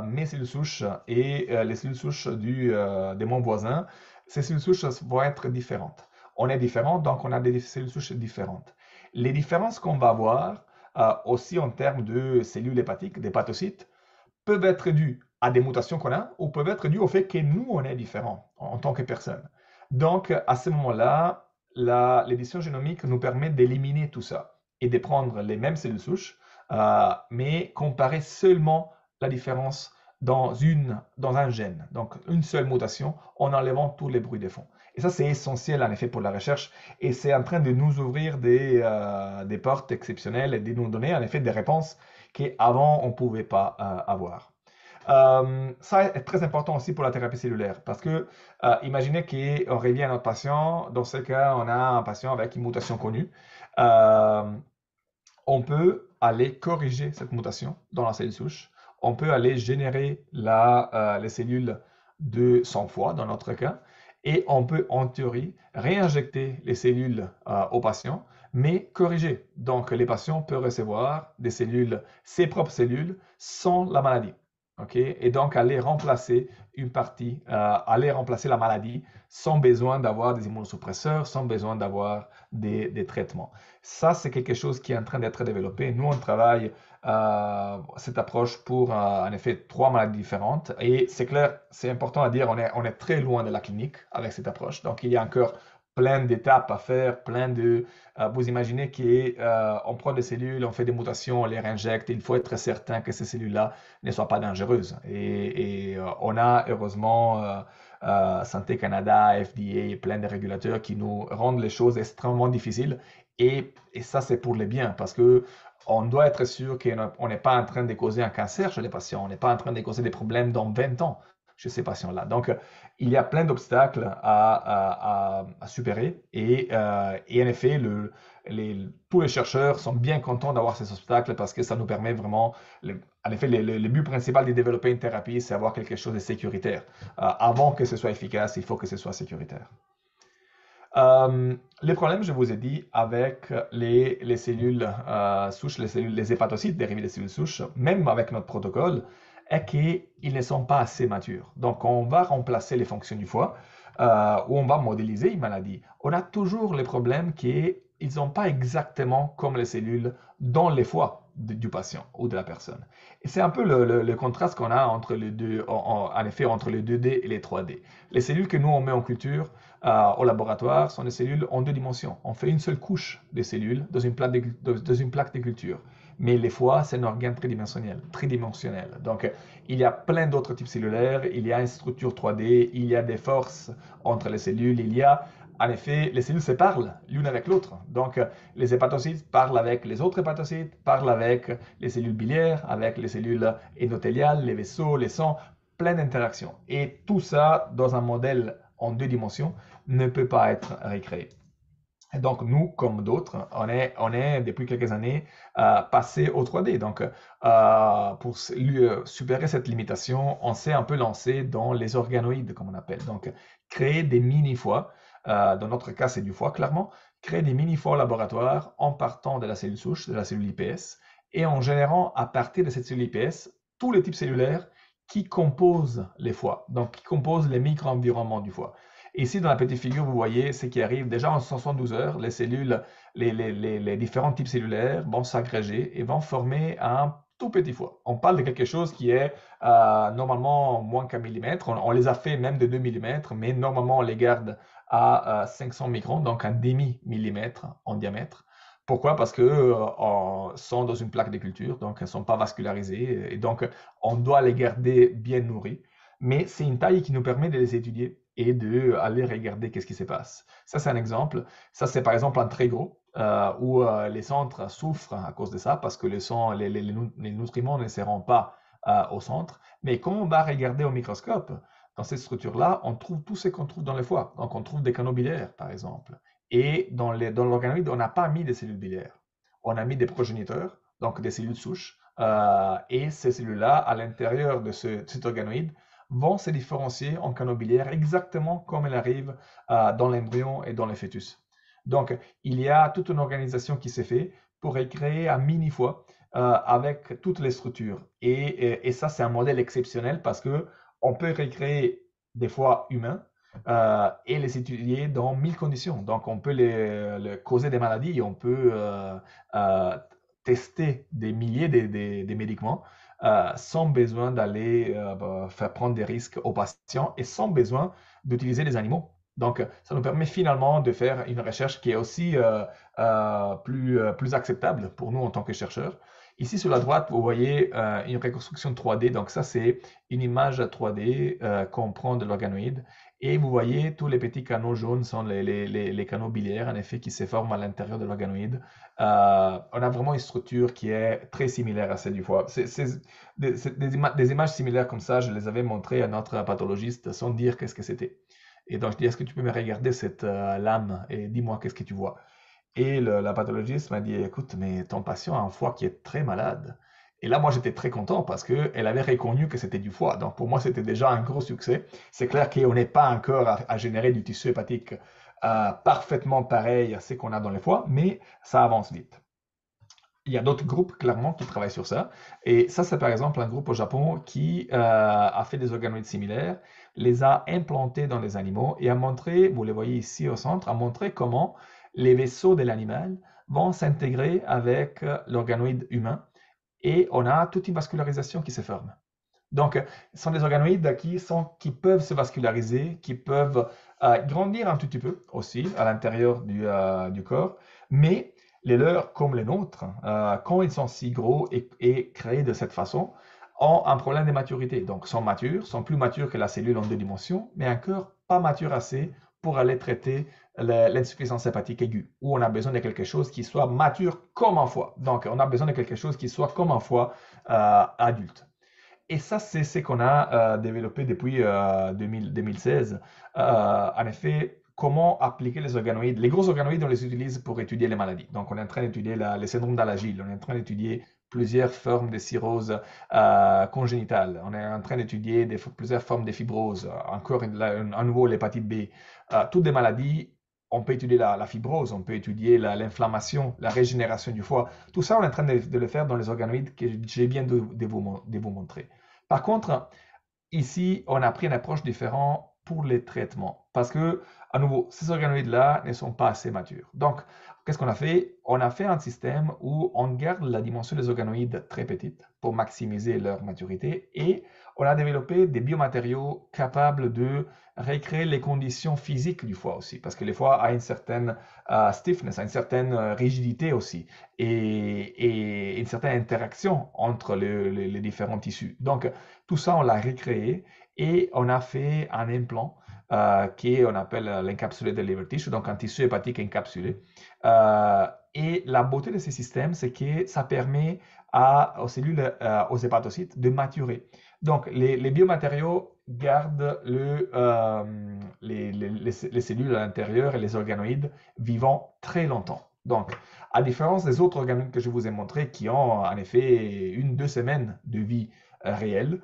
Speaker 1: mes cellules souches et les cellules souches de mon voisin, ces cellules souches vont être différentes. On est différents, donc on a des cellules souches différentes. Les différences qu'on va avoir aussi en termes de cellules hépatiques, d'hépatocytes, peuvent être dues à des mutations qu'on a ou peuvent être dues au fait que nous, on est différents en tant que personne. Donc, à ce moment-là, l'édition génomique nous permet d'éliminer tout ça et de prendre les mêmes cellules souches, mais comparer seulement la différence dans un gène, donc une seule mutation, en enlevant tous les bruits de fond. Et ça, c'est essentiel en effet pour la recherche et c'est en train de nous ouvrir des portes exceptionnelles et de nous donner en effet des réponses qu'avant on ne pouvait pas avoir. Ça est très important aussi pour la thérapie cellulaire parce que imaginez qu'on revient à notre patient, dans ce cas on a un patient avec une mutation connue, euh, on peut aller corriger cette mutation dans la cellule souche, on peut aller générer les cellules de sang foie dans notre cas, et on peut en théorie réinjecter les cellules au patient, mais corriger. Donc les patients peuvent recevoir des cellules, ses propres cellules, sans la maladie. Et donc aller remplacer une partie, aller remplacer la maladie sans besoin d'avoir des immunosuppresseurs, sans besoin d'avoir des traitements. Ça, c'est quelque chose qui est en train d'être développé. Nous, on travaille cette approche pour, en effet, 3 maladies différentes. Et c'est clair, c'est important à dire, on est très loin de la clinique avec cette approche. Donc, il y a encore plein d'étapes à faire, vous imaginez qu'on prend des cellules, on fait des mutations, on les réinjecte. Il faut être certain que ces cellules-là ne soient pas dangereuses. Et on a, heureusement, Santé Canada, FDA et plein de régulateurs qui nous rendent les choses extrêmement difficiles. Et ça, c'est pour le bien parce que on doit être sûr qu'on n'est pas en train de causer un cancer chez les patients, on n'est pas en train de causer des problèmes dans 20 ans chez ces patients-là. Donc, il y a plein d'obstacles à supérer et en effet, tous les chercheurs sont bien contents d'avoir ces obstacles parce que ça nous permet vraiment, en effet, le but principal de développer une thérapie, c'est avoir quelque chose de sécuritaire. Avant que ce soit efficace, il faut que ce soit sécuritaire. Les problèmes, je vous ai dit, avec les cellules souches, les hépatocytes dérivés des cellules souches, même avec notre protocole, est qu'ils ne sont pas assez matures. Donc, on va remplacer les fonctions du foie ou on va modéliser une maladie. On a toujours le problème qu'ils ne sont pas exactement comme les cellules dans les foies du patient ou de la personne. Et c'est un peu le contraste qu'on a entre les deux, en effet, entre les 2D et les 3D. Les cellules que nous, on met en culture, au laboratoire sont des cellules en 2 dimensions. On fait une seule couche de cellules dans une plaque de culture. Mais les foies, c'est un organe tridimensionnel. Donc, il y a plein d'autres types cellulaires, il y a une structure 3D, il y a des forces entre les cellules, en effet, les cellules se parlent l'une avec l'autre. Donc, les hépatocytes parlent avec les autres hépatocytes, parlent avec les cellules biliaires, avec les cellules endothéliales, les vaisseaux, les sangs, plein d'interactions. Et tout ça dans un modèle en 2 dimensions ne peut pas être recréé. Et donc, nous, comme d'autres, on est depuis quelques années passé au 3D. Donc, pour supérer cette limitation, on s'est un peu lancé dans les organoïdes, comme on appelle. Donc, créer des mini-foies, dans notre cas, c'est du foie, clairement, créer des mini-foies au laboratoire en partant de la cellule souche, de la cellule IPS, et en générant à partir de cette cellule IPS tous les types cellulaires qui composent les foies, donc qui composent les micro-environnements du foie. Ici, dans la petite figure, vous voyez ce qui arrive déjà en 72 heures. Les cellules, les différents types cellulaires vont s'agréger et vont former un tout petit foie. On parle de quelque chose qui est normalement moins qu'un millimètre. On les a fait même de 2 millimètres, mais normalement on les garde à 500 microns, donc un demi-millimètre en diamètre. Pourquoi? Parce que sont dans une plaque de culture, donc elles ne sont pas vascularisées, et donc on doit les garder bien nourries. Mais c'est une taille qui nous permet de les étudier et d'aller regarder qu'est-ce qui se passe. Ça, c'est un exemple. Ça, c'est par exemple un très gros où les centres souffrent à cause de ça parce que les nutriments ne seront pas au centre. Mais quand on va regarder au microscope, dans cette structure-là, on trouve tout ce qu'on trouve dans les foies. Donc, on trouve des canaux biliaires, par exemple. Et dans l'organoïde, on n'a pas mis des cellules biliaires. On a mis des progéniteurs, donc des cellules souches. Et ces cellules-là, à l'intérieur de cet organoïde, vont se différencier en canaux biliaires exactement comme elles arrivent dans l'embryon et dans le fœtus. Donc, il y a toute une organisation qui s'est faite pour créer un mini-foie avec toutes les structures. Et ça, c'est un modèle exceptionnel parce que on peut recréer des foies humains et les étudier dans 1000 conditions. Donc, on peut les causer des maladies, on peut euh, tester des milliers de médicaments sans besoin d'aller faire prendre des risques aux patients et sans besoin d'utiliser des animaux. Donc, ça nous permet finalement de faire une recherche qui est aussi plus acceptable pour nous en tant que chercheurs. Ici, sur la droite, vous voyez une reconstruction 3D. Donc, ça, c'est une image 3D qu'on prend de l'organoïde. Et vous voyez, tous les petits canaux jaunes sont les canaux biliaires, en effet, qui se forment à l'intérieur de l'organoïde. On a vraiment une structure qui est très similaire à celle du foie. Des images similaires comme ça, je les avais montrées à notre pathologiste sans dire qu'est-ce que c'était. Et donc, je dis, est-ce que tu peux me regarder cette lame et dis-moi qu'est-ce que tu vois? Et la pathologiste m'a dit, écoute, mais ton patient a un foie qui est très malade. Et là, moi, j'étais très content parce qu'elle avait reconnu que c'était du foie. Donc, pour moi, c'était déjà un gros succès. C'est clair qu'on n'est pas encore à générer du tissu hépatique parfaitement pareil à ce qu'on a dans le foie, mais ça avance vite. Il y a d'autres groupes, clairement, qui travaillent sur ça. Et ça, c'est par exemple un groupe au Japon qui a fait des organoïdes similaires, les a implantés dans les animaux et a montré, vous les voyez ici au centre, a montré comment les vaisseaux de l'animal vont s'intégrer avec l'organoïde humain et on a toute une vascularisation qui se forme. Donc, ce sont des organoïdes qui peuvent se vasculariser, qui peuvent grandir un tout petit peu aussi à l'intérieur du corps, mais les leurs, comme les nôtres, quand ils sont si gros et créés de cette façon, ont un problème de maturité. Donc, sont matures, sont plus matures que la cellule en 2 dimensions, mais encore pas matures assez pour aller traiter l'insuffisance hépatique aiguë, où on a besoin de quelque chose qui soit mature comme un foie. Donc, on a besoin de quelque chose qui soit comme un foie adulte. Et ça, c'est ce qu'on a développé depuis 2016. En effet, comment appliquer les organoïdes. Les gros organoïdes, on les utilise pour étudier les maladies. Donc, on est en train d'étudier le syndrome d'Alagille, on est en train d'étudier plusieurs formes de cirrhose congénitale, on est en train d'étudier plusieurs formes de fibrose, encore à nouveau l'hépatite B. Toutes des maladies, on peut étudier la fibrose, on peut étudier l'inflammation, la régénération du foie. Tout ça, on est en train de le faire dans les organoïdes que j'ai bien de vous montrer. Par contre, ici, on a pris une approche différente pour les traitements parce que, à nouveau, ces organoïdes-là ne sont pas assez matures. Donc, qu'est-ce qu'on a fait? On a fait un système où on garde la dimension des organoïdes très petite pour maximiser leur maturité et on a développé des biomatériaux capables de recréer les conditions physiques du foie aussi parce que le foie a une certaine stiffness, a une certaine rigidité aussi et une certaine interaction entre les différents tissus. Donc, tout ça, on l'a recréé et on a fait un implant qu'on appelle l'encapsulé de liver tissue, donc un tissu hépatique encapsulé. Et la beauté de ce système, c'est que ça permet aux cellules, aux hépatocytes, de maturer. Donc, les biomatériaux gardent les cellules à l'intérieur et les organoïdes vivant très longtemps. Donc, à différence des autres organoïdes que je vous ai montrés qui ont en effet 1-2 semaines de vie réelle,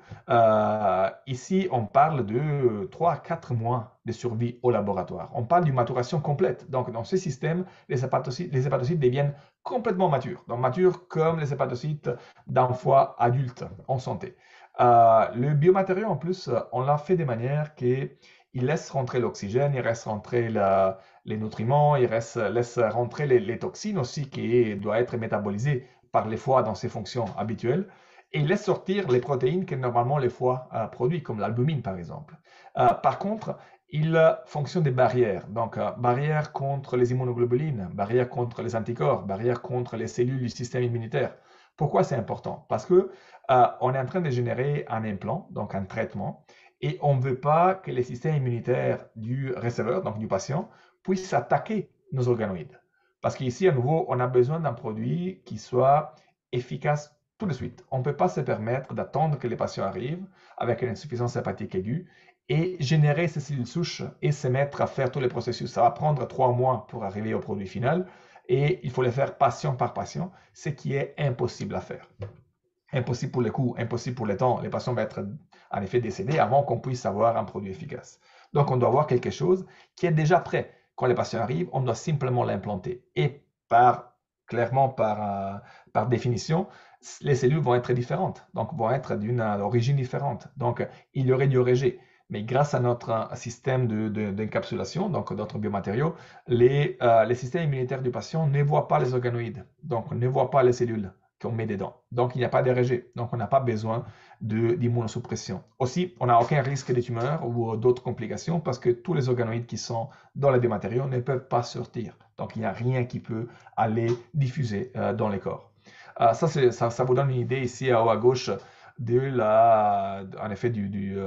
Speaker 1: ici on parle de 3 à 4 mois de survie au laboratoire. On parle d'une maturation complète. Donc, dans ce système, les hépatocytes deviennent complètement matures. Donc, matures comme les hépatocytes d'un foie adulte en santé. Le biomatériau, en plus, on l'a fait de manière qu'il laisse rentrer l'oxygène, il laisse rentrer les nutriments, il laisse rentrer les toxines aussi qui doivent être métabolisées par les foies dans ses fonctions habituelles. Et il laisse sortir les protéines que normalement les foies produisent, comme l'albumine par exemple. Par contre, il fonctionne des barrières. Donc, barrières contre les immunoglobulines, barrières contre les anticorps, barrières contre les cellules du système immunitaire. Pourquoi c'est important? Parce que on est en train de générer un implant, donc un traitement, et on ne veut pas que les systèmes immunitaires du receveur, donc du patient, puissent attaquer nos organoïdes. Parce qu'ici, à nouveau, on a besoin d'un produit qui soit efficace tout de suite. On ne peut pas se permettre d'attendre que les patients arrivent avec une insuffisance hépatique aiguë et générer ces cellules souches et se mettre à faire tous les processus. Ça va prendre 3 mois pour arriver au produit final et il faut le faire patient par patient, ce qui est impossible à faire. Impossible pour les coûts, impossible pour le temps. Les patients vont être en effet décédés avant qu'on puisse avoir un produit efficace. Donc, on doit avoir quelque chose qui est déjà prêt. Quand les patients arrivent, on doit simplement l'implanter. Et clairement, par définition, les cellules vont être différentes, donc vont être d'une origine différente. Donc, il y aurait du rejet. Mais grâce à notre système d'encapsulation, donc notre biomatériau, les systèmes immunitaires du patient ne voient pas les organoïdes, donc ne voient pas les cellules qu'on met dedans. Donc, il n'y a pas de rejet. Donc, on n'a pas besoin d'immunosuppression. Aussi, on n'a aucun risque de tumeur ou d'autres complications parce que tous les organoïdes qui sont dans les biomatériaux ne peuvent pas sortir. Donc, il n'y a rien qui peut aller diffuser dans les corps. Ça vous donne une idée ici en haut à gauche en effet, du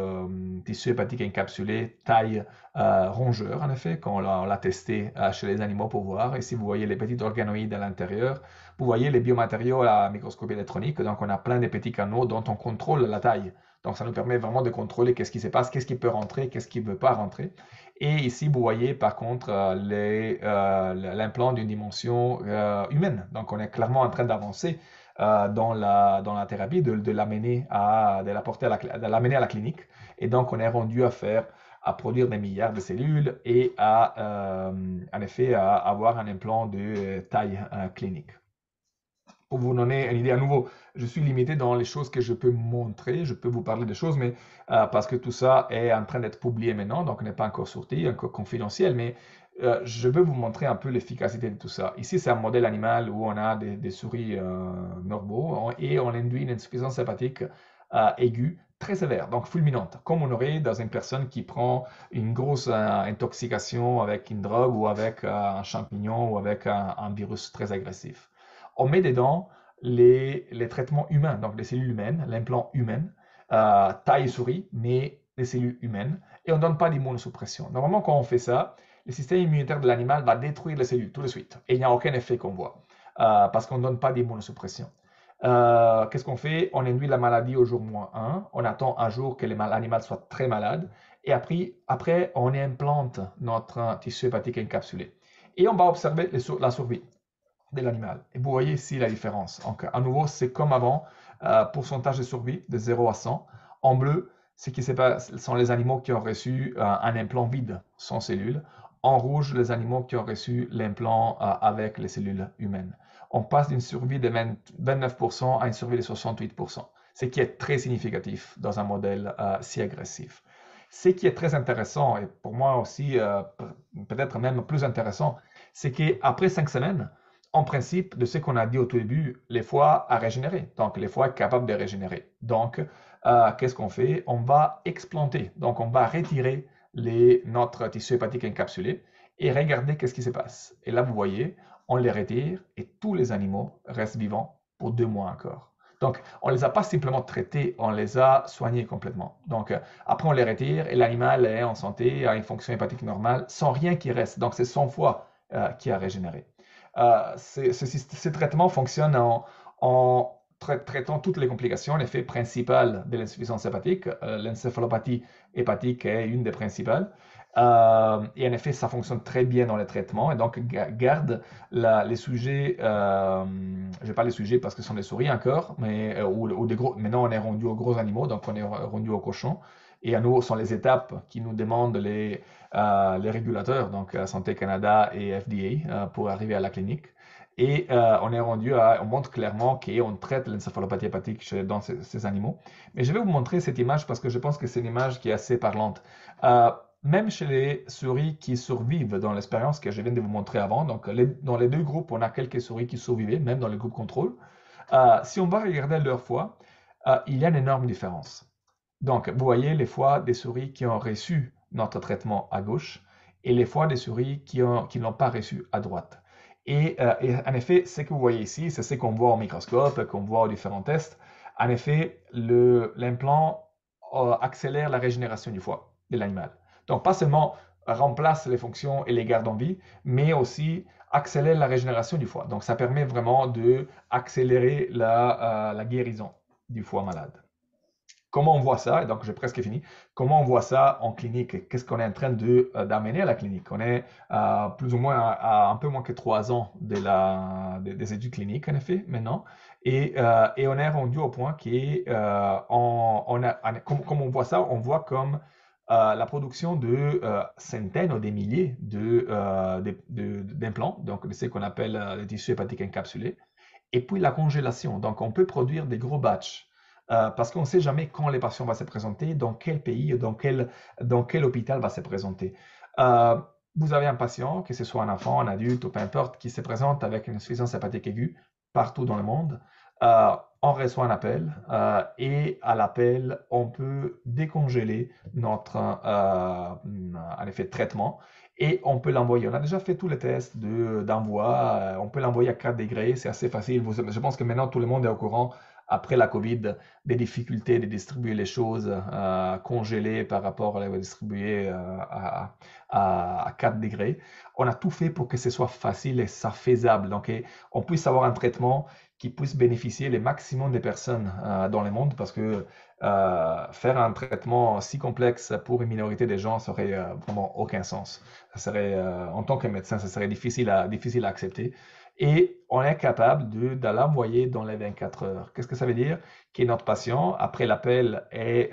Speaker 1: tissu hépatique encapsulé taille rongeur, en effet, quand on l'a testé chez les animaux pour voir. Ici, vous voyez les petits organoïdes à l'intérieur. Vous voyez les biomatériaux à la microscopie électronique. Donc, on a plein de petits canaux dont on contrôle la taille. Donc, ça nous permet vraiment de contrôler qu'est-ce qui se passe, qu'est-ce qui peut rentrer, qu'est-ce qui ne veut pas rentrer. Et ici, vous voyez par contre l'implant d'une dimension humaine. Donc, on est clairement en train d'avancer dans la thérapie, de l'amener à la clinique. Et donc, on est rendu à produire des milliards de cellules et en effet, à avoir un implant de taille clinique. Pour vous donner une idée à nouveau, je suis limité dans les choses que je peux montrer, je peux vous parler des choses, mais parce que tout ça est en train d'être publié maintenant, donc n'est pas encore sorti, encore confidentiel, mais je veux vous montrer un peu l'efficacité de tout ça. Ici, c'est un modèle animal où on a des souris normaux et on induit une insuffisance hépatique aiguë très sévère, donc fulminante, comme on aurait dans une personne qui prend une grosse intoxication avec une drogue ou avec un champignon ou avec un virus très agressif. On met dedans les traitements humains, donc les cellules humaines, l'implant humain, taille souris, mais les cellules humaines, et on ne donne pas d'immunosuppression. Normalement, quand on fait ça, le système immunitaire de l'animal va détruire les cellules tout de suite, et il n'y a aucun effet qu'on voit, parce qu'on ne donne pas d'immunosuppression. Qu'est-ce qu'on fait? On induit la maladie au jour -1, on attend un jour que l'animal soit très malade, et après on implante notre tissu hépatique encapsulé. Et on va observer la survie de l'animal. Et vous voyez ici la différence. Donc, à nouveau, c'est comme avant, pourcentage de survie de 0 à 100. En bleu, ce qui se passe sont les animaux qui ont reçu un implant vide, sans cellules. En rouge, les animaux qui ont reçu l'implant avec les cellules humaines. On passe d'une survie de 29% à une survie de 68%, ce qui est très significatif dans un modèle si agressif. Ce qui est très intéressant, et pour moi aussi peut-être même plus intéressant, c'est qu'après 5 semaines, en principe, de ce qu'on a dit au tout début, les foies à régénérer. Donc, les foies capables de régénérer. Donc, qu'est-ce qu'on fait? On va explanter. Donc, on va retirer notre tissu hépatique encapsulé et regarder qu'est-ce qui se passe. Et là, vous voyez, on les retire et tous les animaux restent vivants pour 2 mois encore. Donc, on ne les a pas simplement traités, on les a soignés complètement. Donc, après, on les retire et l'animal est en santé, a une fonction hépatique normale, sans rien qui reste. Donc, c'est son foie qui a régénéré. Ce traitement fonctionne en traitant toutes les complications, l'effet principal de l'insuffisance hépatique. L'encéphalopathie hépatique est une des principales. Et en effet, ça fonctionne très bien dans les traitements. Et donc, garde les sujets, je vais pas les sujets parce que ce sont des souris encore, mais, ou des gros, maintenant on est rendu aux gros animaux, donc on est rendu aux cochons. Et à nouveau, ce sont les étapes qui nous demandent les régulateurs, donc Santé Canada et FDA, pour arriver à la clinique. Et on est rendu on montre clairement qu'on traite l'encéphalopathie hépatique dans ces animaux. Mais je vais vous montrer cette image parce que je pense que c'est une image qui est assez parlante. Euh, Même chez les souris qui survivent dans l'expérience que je viens de vous montrer avant, donc dans les deux groupes, on a quelques souris qui survivaient, même dans le groupe contrôle. Si on va regarder leur foie, il y a une énorme différence. Donc, vous voyez les foies des souris qui ont reçu notre traitement à gauche et les foies des souris qui ne l'ont pas reçu à droite. Et en effet, ce que vous voyez ici, c'est ce qu'on voit au microscope, qu'on voit aux différents tests. En effet, l'implant accélère la régénération du foie de l'animal. Donc, pas seulement remplace les fonctions et les garde en vie, mais aussi accélère la régénération du foie. Donc, ça permet vraiment d'accélérer la guérison du foie malade. Comment on voit ça, et donc j'ai presque fini, comment on voit ça en clinique? Qu'est-ce qu'on est en train d'amener à la clinique? On est plus ou moins à un peu moins que 3 ans des études cliniques, en effet, maintenant. Et on est rendu au point comme on voit ça, on voit comme la production de centaines ou des milliers d'implants, donc de ce qu'on appelle les tissus hépatiques encapsulés, et puis la congélation. Donc on peut produire des gros batchs. Parce qu'on ne sait jamais quand les patients vont se présenter, dans quel pays, dans quel hôpital va se présenter. Euh, Vous avez un patient, que ce soit un enfant, un adulte ou peu importe, qui se présente avec une insuffisance hépatique aiguë partout dans le monde. On reçoit un appel et à l'appel, on peut décongeler notre en effet, traitement et on peut l'envoyer. On a déjà fait tous les tests d'envoi. On peut l'envoyer à 4 degrés, c'est assez facile. Je pense que maintenant tout le monde est au courant après la COVID, des difficultés de distribuer les choses congelées par rapport à les distribuer à 4 degrés. On a tout fait pour que ce soit facile et ça faisable. Donc, on puisse avoir un traitement qui puisse bénéficier le maximum de personnes dans le monde parce que faire un traitement si complexe pour une minorité de gens, ça aurait vraiment aucun sens. Ça serait, en tant que médecin, ça serait difficile à accepter et on est capable de l'envoyer dans les 24 heures. Qu'est-ce que ça veut dire? Que notre patient, après l'appel, est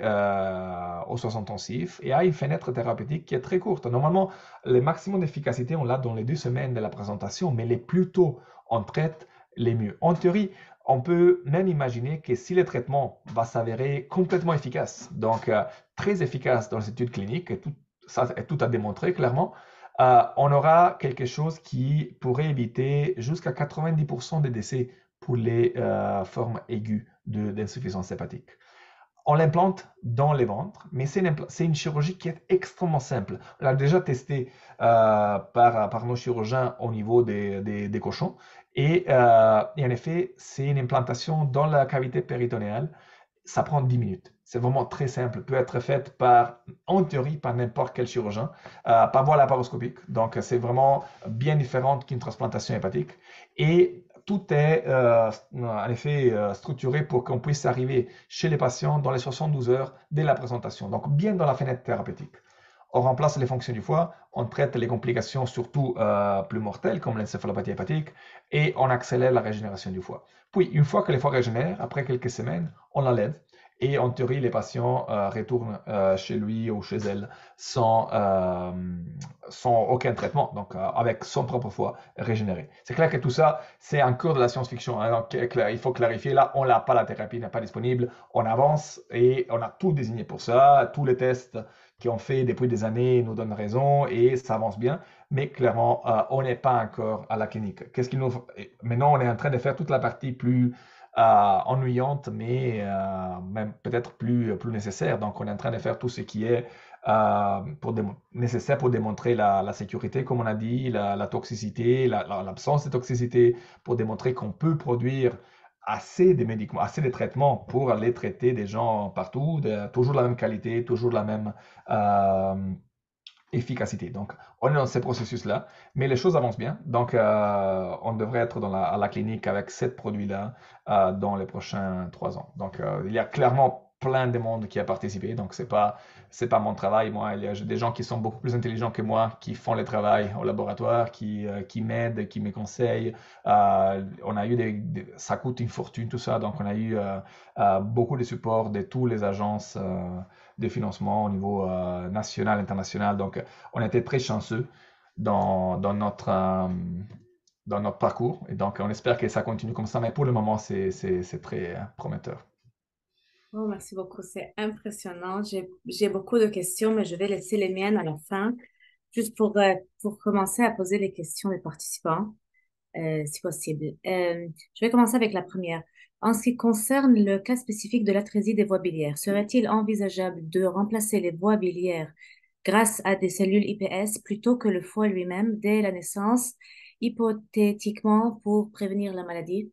Speaker 1: au soins intensifs et a une fenêtre thérapeutique qui est très courte. Normalement, le maximum d'efficacité, on l'a dans les 2 semaines de la présentation, mais les plus tôt on traite, les mieux. En théorie, on peut même imaginer que si le traitement va s'avérer complètement efficace, donc très efficace dans les études cliniques, et tout, ça est tout à démontrer clairement, on aura quelque chose qui pourrait éviter jusqu'à 90% des décès pour les formes aiguës d'insuffisance hépatique. On l'implante dans les ventres, mais c'est une chirurgie qui est extrêmement simple. On l'a déjà testé par nos chirurgiens au niveau des cochons. Et en effet, c'est une implantation dans la cavité péritonéale. Ça prend 10 minutes. C'est vraiment très simple. Peut être faite en théorie, par n'importe quel chirurgien, par voie laparoscopique. Donc, c'est vraiment bien différent qu'une transplantation hépatique. Et tout est en effet structuré pour qu'on puisse arriver chez les patients dans les 72 heures dès la présentation. Donc, bien dans la fenêtre thérapeutique. On remplace les fonctions du foie, on traite les complications surtout plus mortelles comme l'encéphalopathie hépatique et on accélère la régénération du foie. Puis, une fois que le foie régénère, après quelques semaines, on l'enlève et en théorie, les patients retournent chez lui ou chez elle sans aucun traitement, donc avec son propre foie régénéré. C'est clair que tout ça, c'est un cours de la science-fiction. Hein, donc, il faut clarifier, là, on n'a pas, la thérapie n'est pas disponible, on avance et on a tout désigné pour ça. Tous les tests qui ont fait depuis des années nous donnent raison et ça avance bien. Mais clairement, on n'est pas encore à la clinique. Maintenant, on est en train de faire toute la partie plus ennuyante, mais même peut-être plus nécessaire. Donc, on est en train de faire tout ce qui est nécessaire pour démontrer la sécurité, comme on a dit, la toxicité, l'absence de toxicité, pour démontrer qu'on peut produire assez de médicaments, assez de traitements pour aller traiter des gens partout, toujours de la même qualité, toujours de la même efficacité. Donc, on est dans ces processus-là, mais les choses avancent bien. Donc, on devrait être à la clinique avec 7 produits-là dans les prochains 3 ans. Donc, il y a clairement plein de monde qui a participé, donc c'est pas mon travail. Moi, il y a des gens qui sont beaucoup plus intelligents que moi qui font le travail au laboratoire, qui m'aident, qui me conseillent. On a eu ça coûte une fortune tout ça, donc on a eu beaucoup de support de toutes les agences de financement au niveau national, international. Donc, on était très chanceux dans notre parcours. Et donc, on espère que ça continue comme ça. Mais pour le moment, c'est très prometteur.
Speaker 2: Oh, merci beaucoup, c'est impressionnant. J'ai beaucoup de questions, mais je vais laisser les miennes à la fin, juste pour commencer à poser les questions des participants, si possible. Je vais commencer avec la première. En ce qui concerne le cas spécifique de l'atrésie des voies biliaires, serait-il envisageable de remplacer les voies biliaires grâce à des cellules iPS plutôt que le foie lui-même dès la naissance, hypothétiquement pour prévenir la maladie?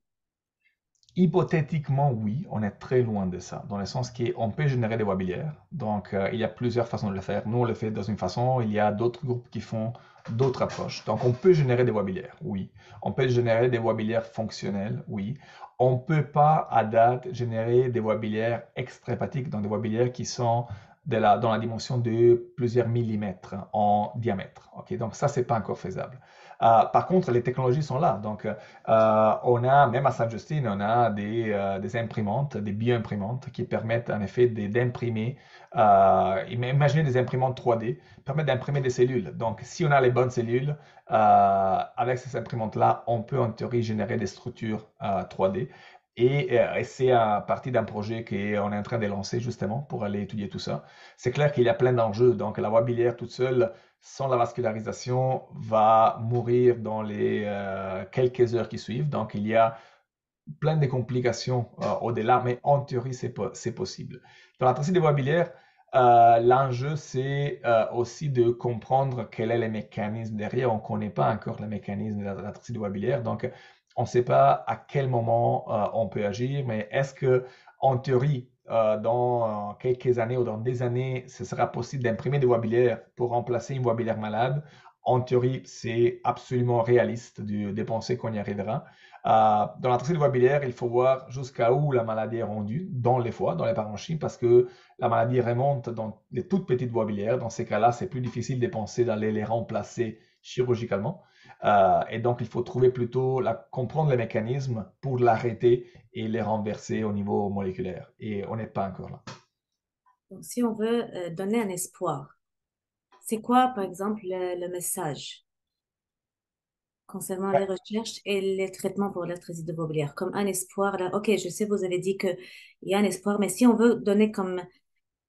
Speaker 1: Hypothétiquement, oui, on est très loin de ça, dans le sens qu'on peut générer des voies biliaires. Donc, il y a plusieurs façons de le faire. Nous, on le fait dans une façon, il y a d'autres groupes qui font d'autres approches. Donc, on peut générer des voies biliaires, oui. On peut générer des voies biliaires fonctionnelles, oui. On ne peut pas, à date, générer des voies biliaires extra-hépatiques, donc des voies biliaires qui sont dans la dimension de plusieurs millimètres en diamètre. Ok, donc, ça, c'est pas encore faisable. Par contre, les technologies sont là. Donc, on a, même à Sainte-Justine, on a des imprimantes, des bio-imprimantes qui permettent en effet d'imprimer, imaginez des imprimantes 3D, permettent d'imprimer des cellules. Donc, si on a les bonnes cellules, avec ces imprimantes-là, on peut en théorie générer des structures 3D. Et c'est à partir d'un projet qu'on est en train de lancer justement pour aller étudier tout ça. C'est clair qu'il y a plein d'enjeux. Donc, la voie biliaire toute seule, sans la vascularisation, va mourir dans les quelques heures qui suivent. Donc, il y a plein de complications au-delà, mais en théorie, c'est possible. Dans la tracée des voies biliaires, l'enjeu, c'est aussi de comprendre quel est le mécanisme derrière. On ne connaît pas encore le mécanisme de la tracée des voies biliaires, donc on ne sait pas à quel moment on peut agir, mais est-ce que, en théorie, dans quelques années ou dans des années, ce sera possible d'imprimer des voies biliaires pour remplacer une voie biliaire malade? En théorie, c'est absolument réaliste de penser qu'on y arrivera. Dans la tracée de voie biliaire, il faut voir jusqu'à où la maladie est rendue dans les foies, dans les parenchymes, parce que la maladie remonte dans les toutes petites voies biliaires. Dans ces cas-là, c'est plus difficile de penser d'aller les remplacer chirurgicalement. Et donc, il faut trouver plutôt, comprendre les mécanismes pour l'arrêter et les renverser au niveau moléculaire. Et on n'est pas encore là.
Speaker 2: Donc, si on veut donner un espoir, c'est quoi, par exemple, le message concernant les recherches et les traitements pour l'arthrite de Beaubilière? Comme un espoir, là, ok, je sais, vous avez dit qu'il y a un espoir, mais si on veut donner comme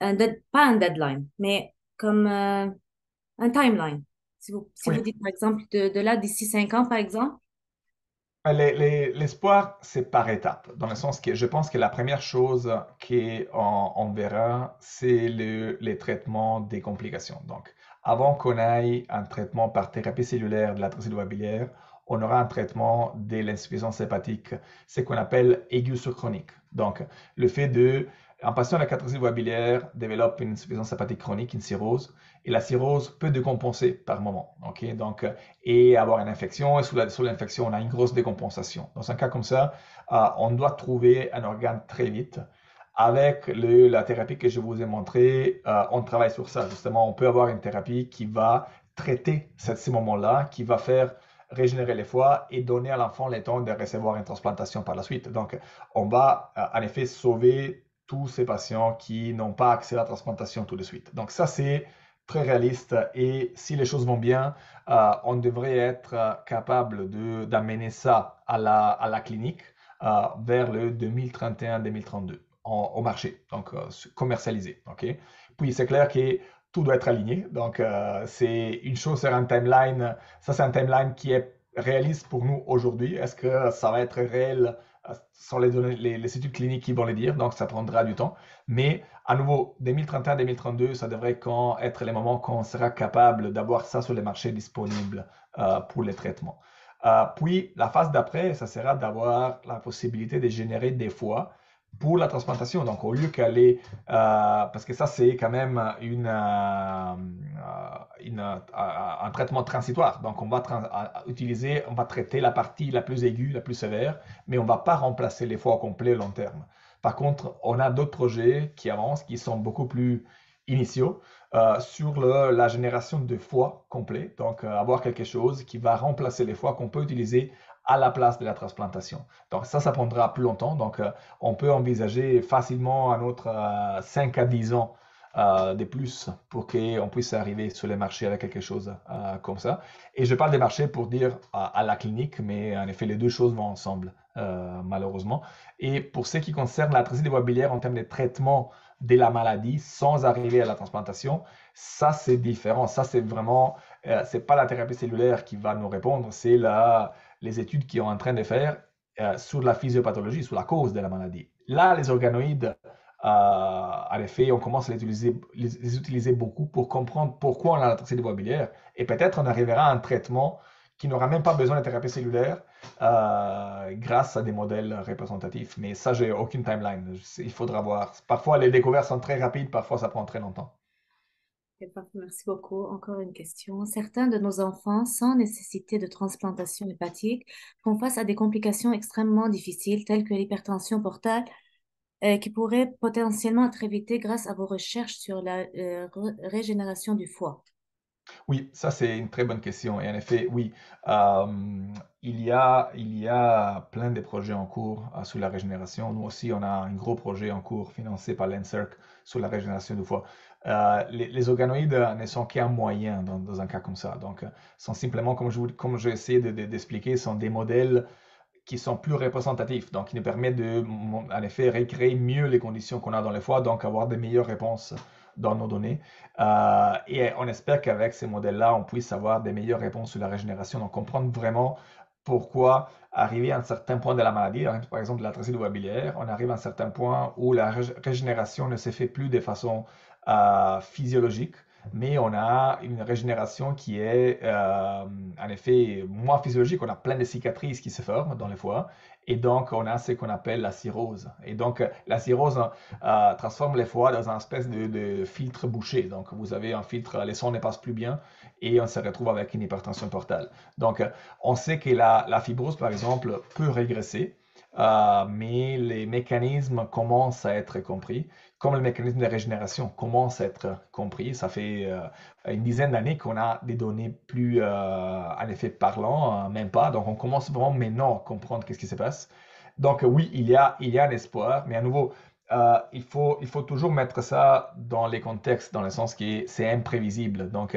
Speaker 2: pas un deadline, mais comme un timeline. Si vous
Speaker 1: Oui,
Speaker 2: dites, par exemple, de là d'ici 5 ans, par exemple.
Speaker 1: l'espoir, c'est par étapes, dans le sens que je pense que la première chose qu'on verra, c'est les traitements des complications. Donc, avant qu'on aille un traitement par thérapie cellulaire de la trachéotomie biliaire, on aura un traitement de l'insuffisance hépatique, ce qu'on appelle aiguë sur chronique. Donc, le fait un patient avec la trachéotomie biliaire développe une insuffisance hépatique chronique, une cirrhose, et la cirrhose peut décompenser par moment. Ok, donc, et avoir une infection. Et sous l'infection, on a une grosse décompensation. Dans un cas comme ça, on doit trouver un organe très vite. Avec la thérapie que je vous ai montrée, on travaille sur ça. Justement, on peut avoir une thérapie qui va traiter ces moments-là, qui va faire régénérer les foies et donner à l'enfant le temps de recevoir une transplantation par la suite. Donc, on va en effet sauver tous ces patients qui n'ont pas accès à la transplantation tout de suite. Donc, ça, c'est très réaliste. Et si les choses vont bien, on devrait être capable d'amener ça à la clinique vers le 2031-2032 au marché, donc commercialisé. Ok. Puis c'est clair que tout doit être aligné. Donc c'est une chose sur un timeline. Ça, c'est un timeline qui est réaliste pour nous aujourd'hui. Est-ce que ça va être réel? Ce sont les données, les études cliniques qui vont le dire, donc ça prendra du temps. Mais à nouveau, 2031-2032, ça devrait être les moments qu'on sera capable d'avoir ça sur les marchés disponibles pour les traitements. Puis, la phase d'après, ça sera d'avoir la possibilité de générer des foies pour la transplantation. Donc, au lieu parce que ça, c'est quand même un traitement transitoire. Donc, on va traiter la partie la plus aiguë, la plus sévère, mais on ne va pas remplacer les foies au complet au long terme. Par contre, on a d'autres projets qui avancent, qui sont beaucoup plus initiaux sur la génération de foie complet. Donc, avoir quelque chose qui va remplacer les foies qu'on peut utiliser à la place de la transplantation. Donc, ça prendra plus longtemps. Donc, on peut envisager facilement un autre 5 à 10 ans de plus pour qu'on puisse arriver sur les marchés avec quelque chose comme ça. Et je parle des marchés pour dire à la clinique, mais en effet, les deux choses vont ensemble, malheureusement. Et pour ce qui concerne la tracée des voies biliaires en termes de traitement de la maladie sans arriver à la transplantation, ça c'est différent. Ça c'est vraiment, c'est pas la thérapie cellulaire qui va nous répondre, c'est les études qu'ils sont en train de faire sur la physiopathologie, sur la cause de la maladie. Là, les organoïdes, en effet, on commence à les utiliser beaucoup pour comprendre pourquoi on a la tracée des voies biliaires et peut-être on arrivera à un traitement qui n'aura même pas besoin de thérapie cellulaire grâce à des modèles représentatifs. Mais ça, j'ai aucune timeline. Il faudra voir. Parfois, les découvertes sont très rapides, parfois, ça prend très longtemps.
Speaker 2: Ok, parfait, merci beaucoup. Encore une question. Certains de nos enfants, sans nécessité de transplantation hépatique, font face à des complications extrêmement difficiles, telles que l'hypertension portale, qui pourraient potentiellement être évitées grâce à vos recherches sur la régénération du foie.
Speaker 1: Oui, ça c'est une très bonne question. Et en effet, oui, euh, il y a plein de projets en cours sur la régénération. Nous aussi, on a un gros projet en cours financé par l'ENSERC sur la régénération du foie. Les organoïdes ne sont qu'un moyen dans un cas comme ça. Donc, sont simplement, comme j'ai essayé d'expliquer, sont des modèles qui sont plus représentatifs, donc qui nous permettent de, en effet, recréer mieux les conditions qu'on a dans les foies, donc avoir de meilleures réponses dans nos données. Et on espère qu'avec ces modèles-là, on puisse avoir des meilleures réponses sur la régénération, donc comprendre vraiment pourquoi arriver à un certain point de la maladie, hein, par exemple de la tracée du biliaire, on arrive à un certain point où la régénération ne se fait plus de façon physiologique, mais on a une régénération qui est en effet moins physiologique. On a plein de cicatrices qui se forment dans les foies et donc on a ce qu'on appelle la cirrhose. Et donc la cirrhose transforme les foies dans une espèce de filtre bouché. Donc vous avez un filtre, les sang ne passent plus bien et on se retrouve avec une hypertension portale. Donc on sait que la fibrose par exemple peut régresser. Mais les mécanismes commencent à être compris comme le mécanisme de régénération commence à être compris. Ça fait une dizaine d'années qu'on a des données plus, en effet, parlant, même pas. Donc, on commence vraiment maintenant à comprendre qu'est-ce qui se passe. Donc, oui, il y a un espoir, mais à nouveau, il faut toujours mettre ça dans les contextes, dans le sens que c'est imprévisible. Donc,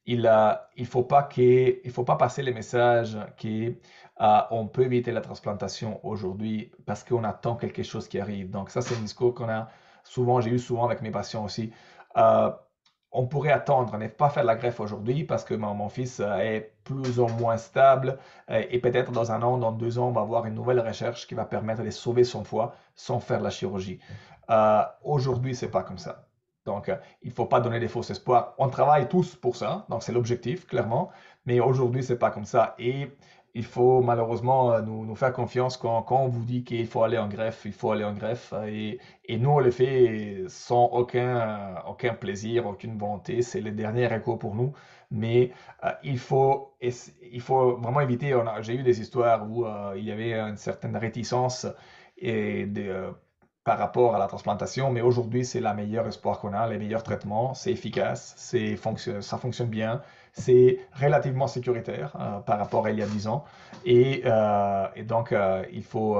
Speaker 1: il faut pas passer les messages qu'on peut éviter la transplantation aujourd'hui parce qu'on attend quelque chose qui arrive. Donc, ça, c'est un discours qu'on a souvent, j'ai eu souvent avec mes patients aussi. Euh, on pourrait attendre, ne pas faire la greffe aujourd'hui parce que mon fils est plus ou moins stable et peut-être dans un an, dans 2 ans, on va avoir une nouvelle recherche qui va permettre de sauver son foie sans faire la chirurgie. Aujourd'hui, c'est pas comme ça. Donc, il ne faut pas donner des faux espoirs. On travaille tous pour ça, donc c'est l'objectif, clairement. Mais aujourd'hui, c'est pas comme ça. Et il faut malheureusement nous faire confiance quand on vous dit qu'il faut aller en greffe, il faut aller en greffe. Et nous, on le fait sans aucun plaisir, aucune volonté. C'est le dernier recours pour nous. Mais il faut vraiment éviter. J'ai eu des histoires où il y avait une certaine réticence par rapport à la transplantation. Mais aujourd'hui, c'est la meilleure espoir qu'on a, les meilleurs traitements. C'est efficace, ça fonctionne bien. C'est relativement sécuritaire par rapport à il y a 10 ans. Et donc, il faut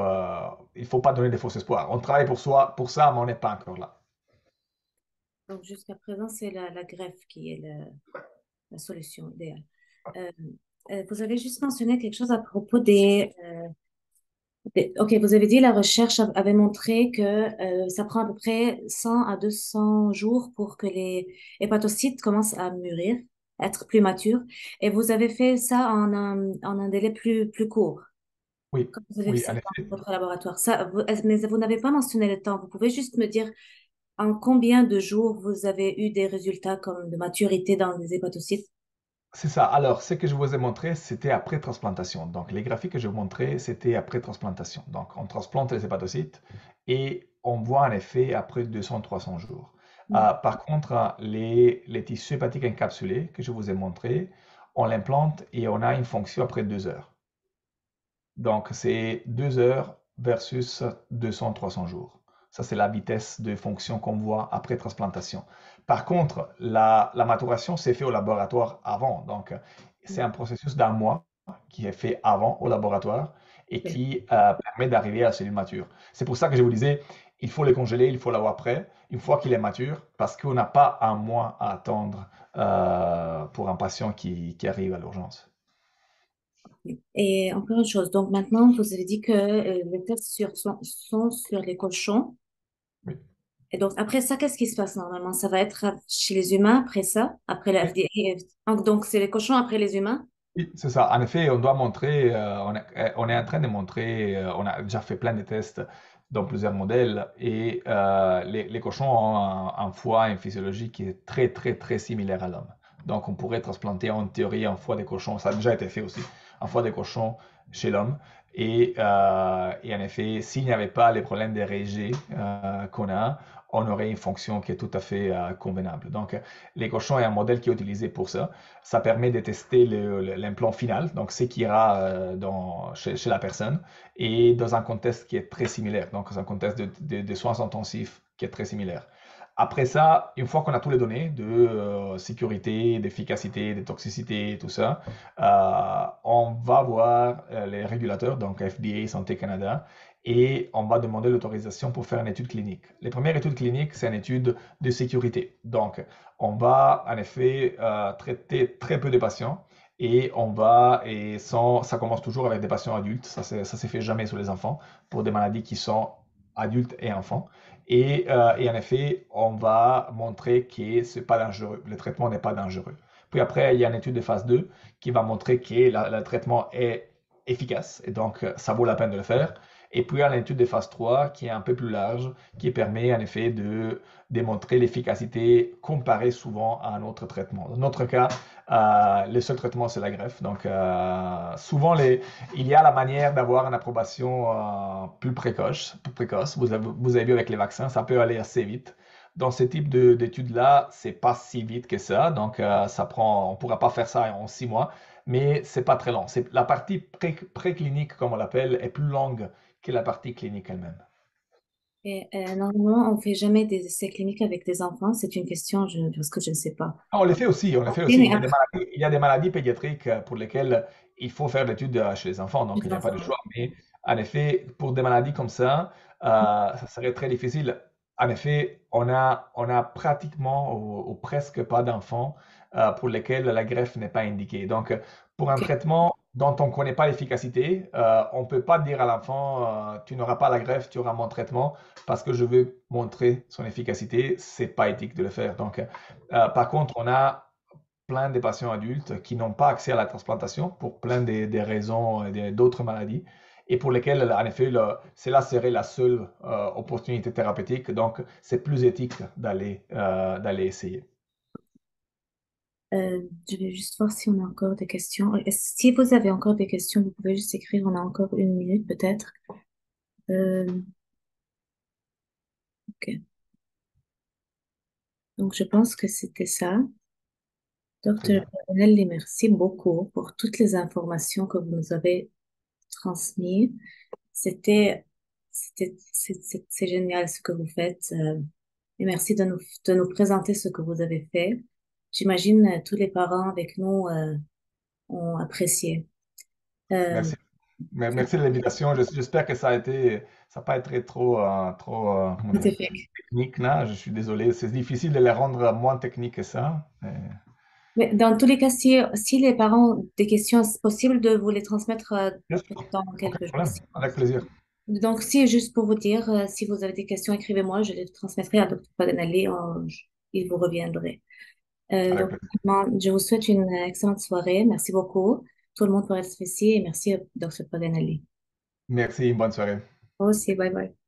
Speaker 1: pas donner des faux espoirs. On travaille pour ça, mais on n'est pas encore là.
Speaker 2: Donc, jusqu'à présent, c'est la greffe qui est la solution idéale. Euh, vous avez juste mentionné quelque chose à propos Ok, vous avez dit la recherche avait montré que ça prend à peu près 100 à 200 jours pour que les hépatocytes commencent à mûrir, être plus matures. Et vous avez fait ça en un délai plus court,
Speaker 1: Oui,
Speaker 2: comme vous avez fait
Speaker 1: oui,
Speaker 2: ça
Speaker 1: en
Speaker 2: dans
Speaker 1: effet.
Speaker 2: votre laboratoire. Mais vous n'avez pas mentionné le temps. Vous pouvez juste me dire en combien de jours vous avez eu des résultats comme de maturité dans les hépatocytes?
Speaker 1: C'est ça. Alors, ce que je vous ai montré, c'était après transplantation. Donc, les graphiques que je vous montrais, c'était après transplantation. Donc, on transplante les hépatocytes et on voit un effet après 200-300 jours.
Speaker 2: Mm.
Speaker 1: Par contre, les tissus hépatiques encapsulés que je vous ai montrés, on l'implante et on a une fonction après 2 heures. Donc, c'est 2 heures versus 200-300 jours. Ça, c'est la vitesse de fonction qu'on voit après transplantation. Par contre, la maturation s'est fait au laboratoire avant. Donc, c'est un processus d'un mois qui est fait avant au laboratoire et
Speaker 2: Ok.
Speaker 1: qui permet d'arriver à la cellule mature. C'est pour ça que je vous disais, il faut le congeler, il faut l'avoir prêt une fois qu'il est mature, parce qu'on n'a pas un mois à attendre pour un patient qui arrive à l'urgence.
Speaker 2: Et encore une chose, donc maintenant, vous avez dit que les tests sont sur les cochons.
Speaker 1: Oui.
Speaker 2: Et donc, après ça, qu'est-ce qui se passe normalement? Ça va être chez les humains après ça, après la
Speaker 1: Oui.
Speaker 2: FDA. Donc, c'est les cochons après les humains?
Speaker 1: Oui, c'est ça. En effet, on doit montrer, on est en train de montrer, on a déjà fait plein de tests dans plusieurs modèles et les cochons ont un foie, une physiologie qui est très, très, très similaire à l'homme. Donc, on pourrait transplanter en théorie un foie de cochon, ça a déjà été fait aussi, un foie de cochon chez l'homme. Et en effet, s'il n'y avait pas les problèmes de rejet qu'on a, on aurait une fonction qui est tout à fait convenable. Donc, les cochons est un modèle qui est utilisé pour ça. Ça permet de tester l'implant final, donc ce qui ira chez la personne, et dans un contexte qui est très similaire, donc dans un contexte de soins intensifs qui est très similaire. Après ça, une fois qu'on a toutes les données de sécurité, d'efficacité, de toxicité, tout ça, on va voir les régulateurs, donc FDA, Santé Canada, et on va demander l'autorisation pour faire une étude clinique. Les premières études cliniques, c'est une étude de sécurité. Donc, on va en effet traiter très peu de patients et ça commence toujours avec des patients adultes, ça s'est fait jamais sur les enfants pour des maladies qui sont adultes et enfants. Et en effet, on va montrer que c'est pas dangereux, le traitement n'est pas dangereux. Puis après, il y a une étude de phase 2 qui va montrer que le traitement est efficace et donc ça vaut la peine de le faire. Et puis, il y a l'étude de phase 3 qui est un peu plus large, qui permet en effet de démontrer l'efficacité comparée souvent à un autre traitement. Dans notre cas, le seul traitement, c'est la greffe. Donc, souvent, il y a la manière d'avoir une approbation plus précoce. Vous avez vu avec les vaccins, ça peut aller assez vite. Dans ce type d'études-là, c'est pas si vite que ça. Donc, on ne pourra pas faire ça en 6 mois, mais c'est pas très long. La partie préclinique, comme on l'appelle, est plus longue que la partie clinique elle-même.
Speaker 2: Et normalement, on fait jamais des essais cliniques avec des enfants. C'est une question, parce que je ne sais pas.
Speaker 1: Ah, on le fait aussi, on le
Speaker 2: Ok,
Speaker 1: fait aussi.
Speaker 2: mais après,
Speaker 1: Il y a des maladies pédiatriques pour lesquelles il faut faire l'étude chez les enfants, donc il
Speaker 2: les
Speaker 1: n'y a pas de
Speaker 2: enfants.
Speaker 1: choix. Mais en effet, pour des maladies comme ça serait très difficile. En effet, on a pratiquement ou presque pas d'enfants pour lesquels la greffe n'est pas indiquée. Donc, pour un
Speaker 2: Ok.
Speaker 1: traitement dont on ne connaît pas l'efficacité, on ne peut pas dire à l'enfant, tu n'auras pas la greffe, tu auras mon traitement, parce que je veux montrer son efficacité. C'est pas éthique de le faire. Donc, par contre, on a plein de patients adultes qui n'ont pas accès à la transplantation pour plein des raisons d'autres maladies et pour lesquelles, en effet, cela serait la seule opportunité thérapeutique. Donc, c'est plus éthique d'aller essayer.
Speaker 2: Je vais juste voir si on a encore des questions. Si vous avez encore des questions, vous pouvez juste écrire. On a encore 1 minute peut-être. Euh, ok. Donc, je pense que c'était ça.
Speaker 1: Très
Speaker 2: Docteur
Speaker 1: bien.
Speaker 2: Paganelli, merci beaucoup pour toutes les informations que vous nous avez transmises. C'était, c'est génial ce que vous faites. Et merci de nous présenter ce que vous avez fait. J'imagine tous les parents avec nous ont apprécié. Euh,
Speaker 1: Merci. Merci de l'invitation. J'espère que ça n'a pas été comment dire,
Speaker 2: scientifique.
Speaker 1: technique, là. Je suis désolé. C'est difficile de les rendre moins techniques que ça.
Speaker 2: Mais dans tous les cas, si les parents ont des questions, c'est possible de vous les transmettre
Speaker 1: Bien sûr.
Speaker 2: dans
Speaker 1: Aucun
Speaker 2: quelques jours.
Speaker 1: problème. Avec plaisir.
Speaker 2: Donc, si juste pour vous dire, si vous avez des questions, écrivez-moi, je les transmettrai à Dr. Paganelli, il vous reviendrait.
Speaker 1: Avec
Speaker 2: Donc,
Speaker 1: plaisir.
Speaker 2: vraiment, je vous souhaite une excellente soirée. Merci beaucoup, tout le monde pour être ici et merci, Dr. Paganelli.
Speaker 1: Merci. Bonne soirée.
Speaker 2: Vous aussi, bye bye.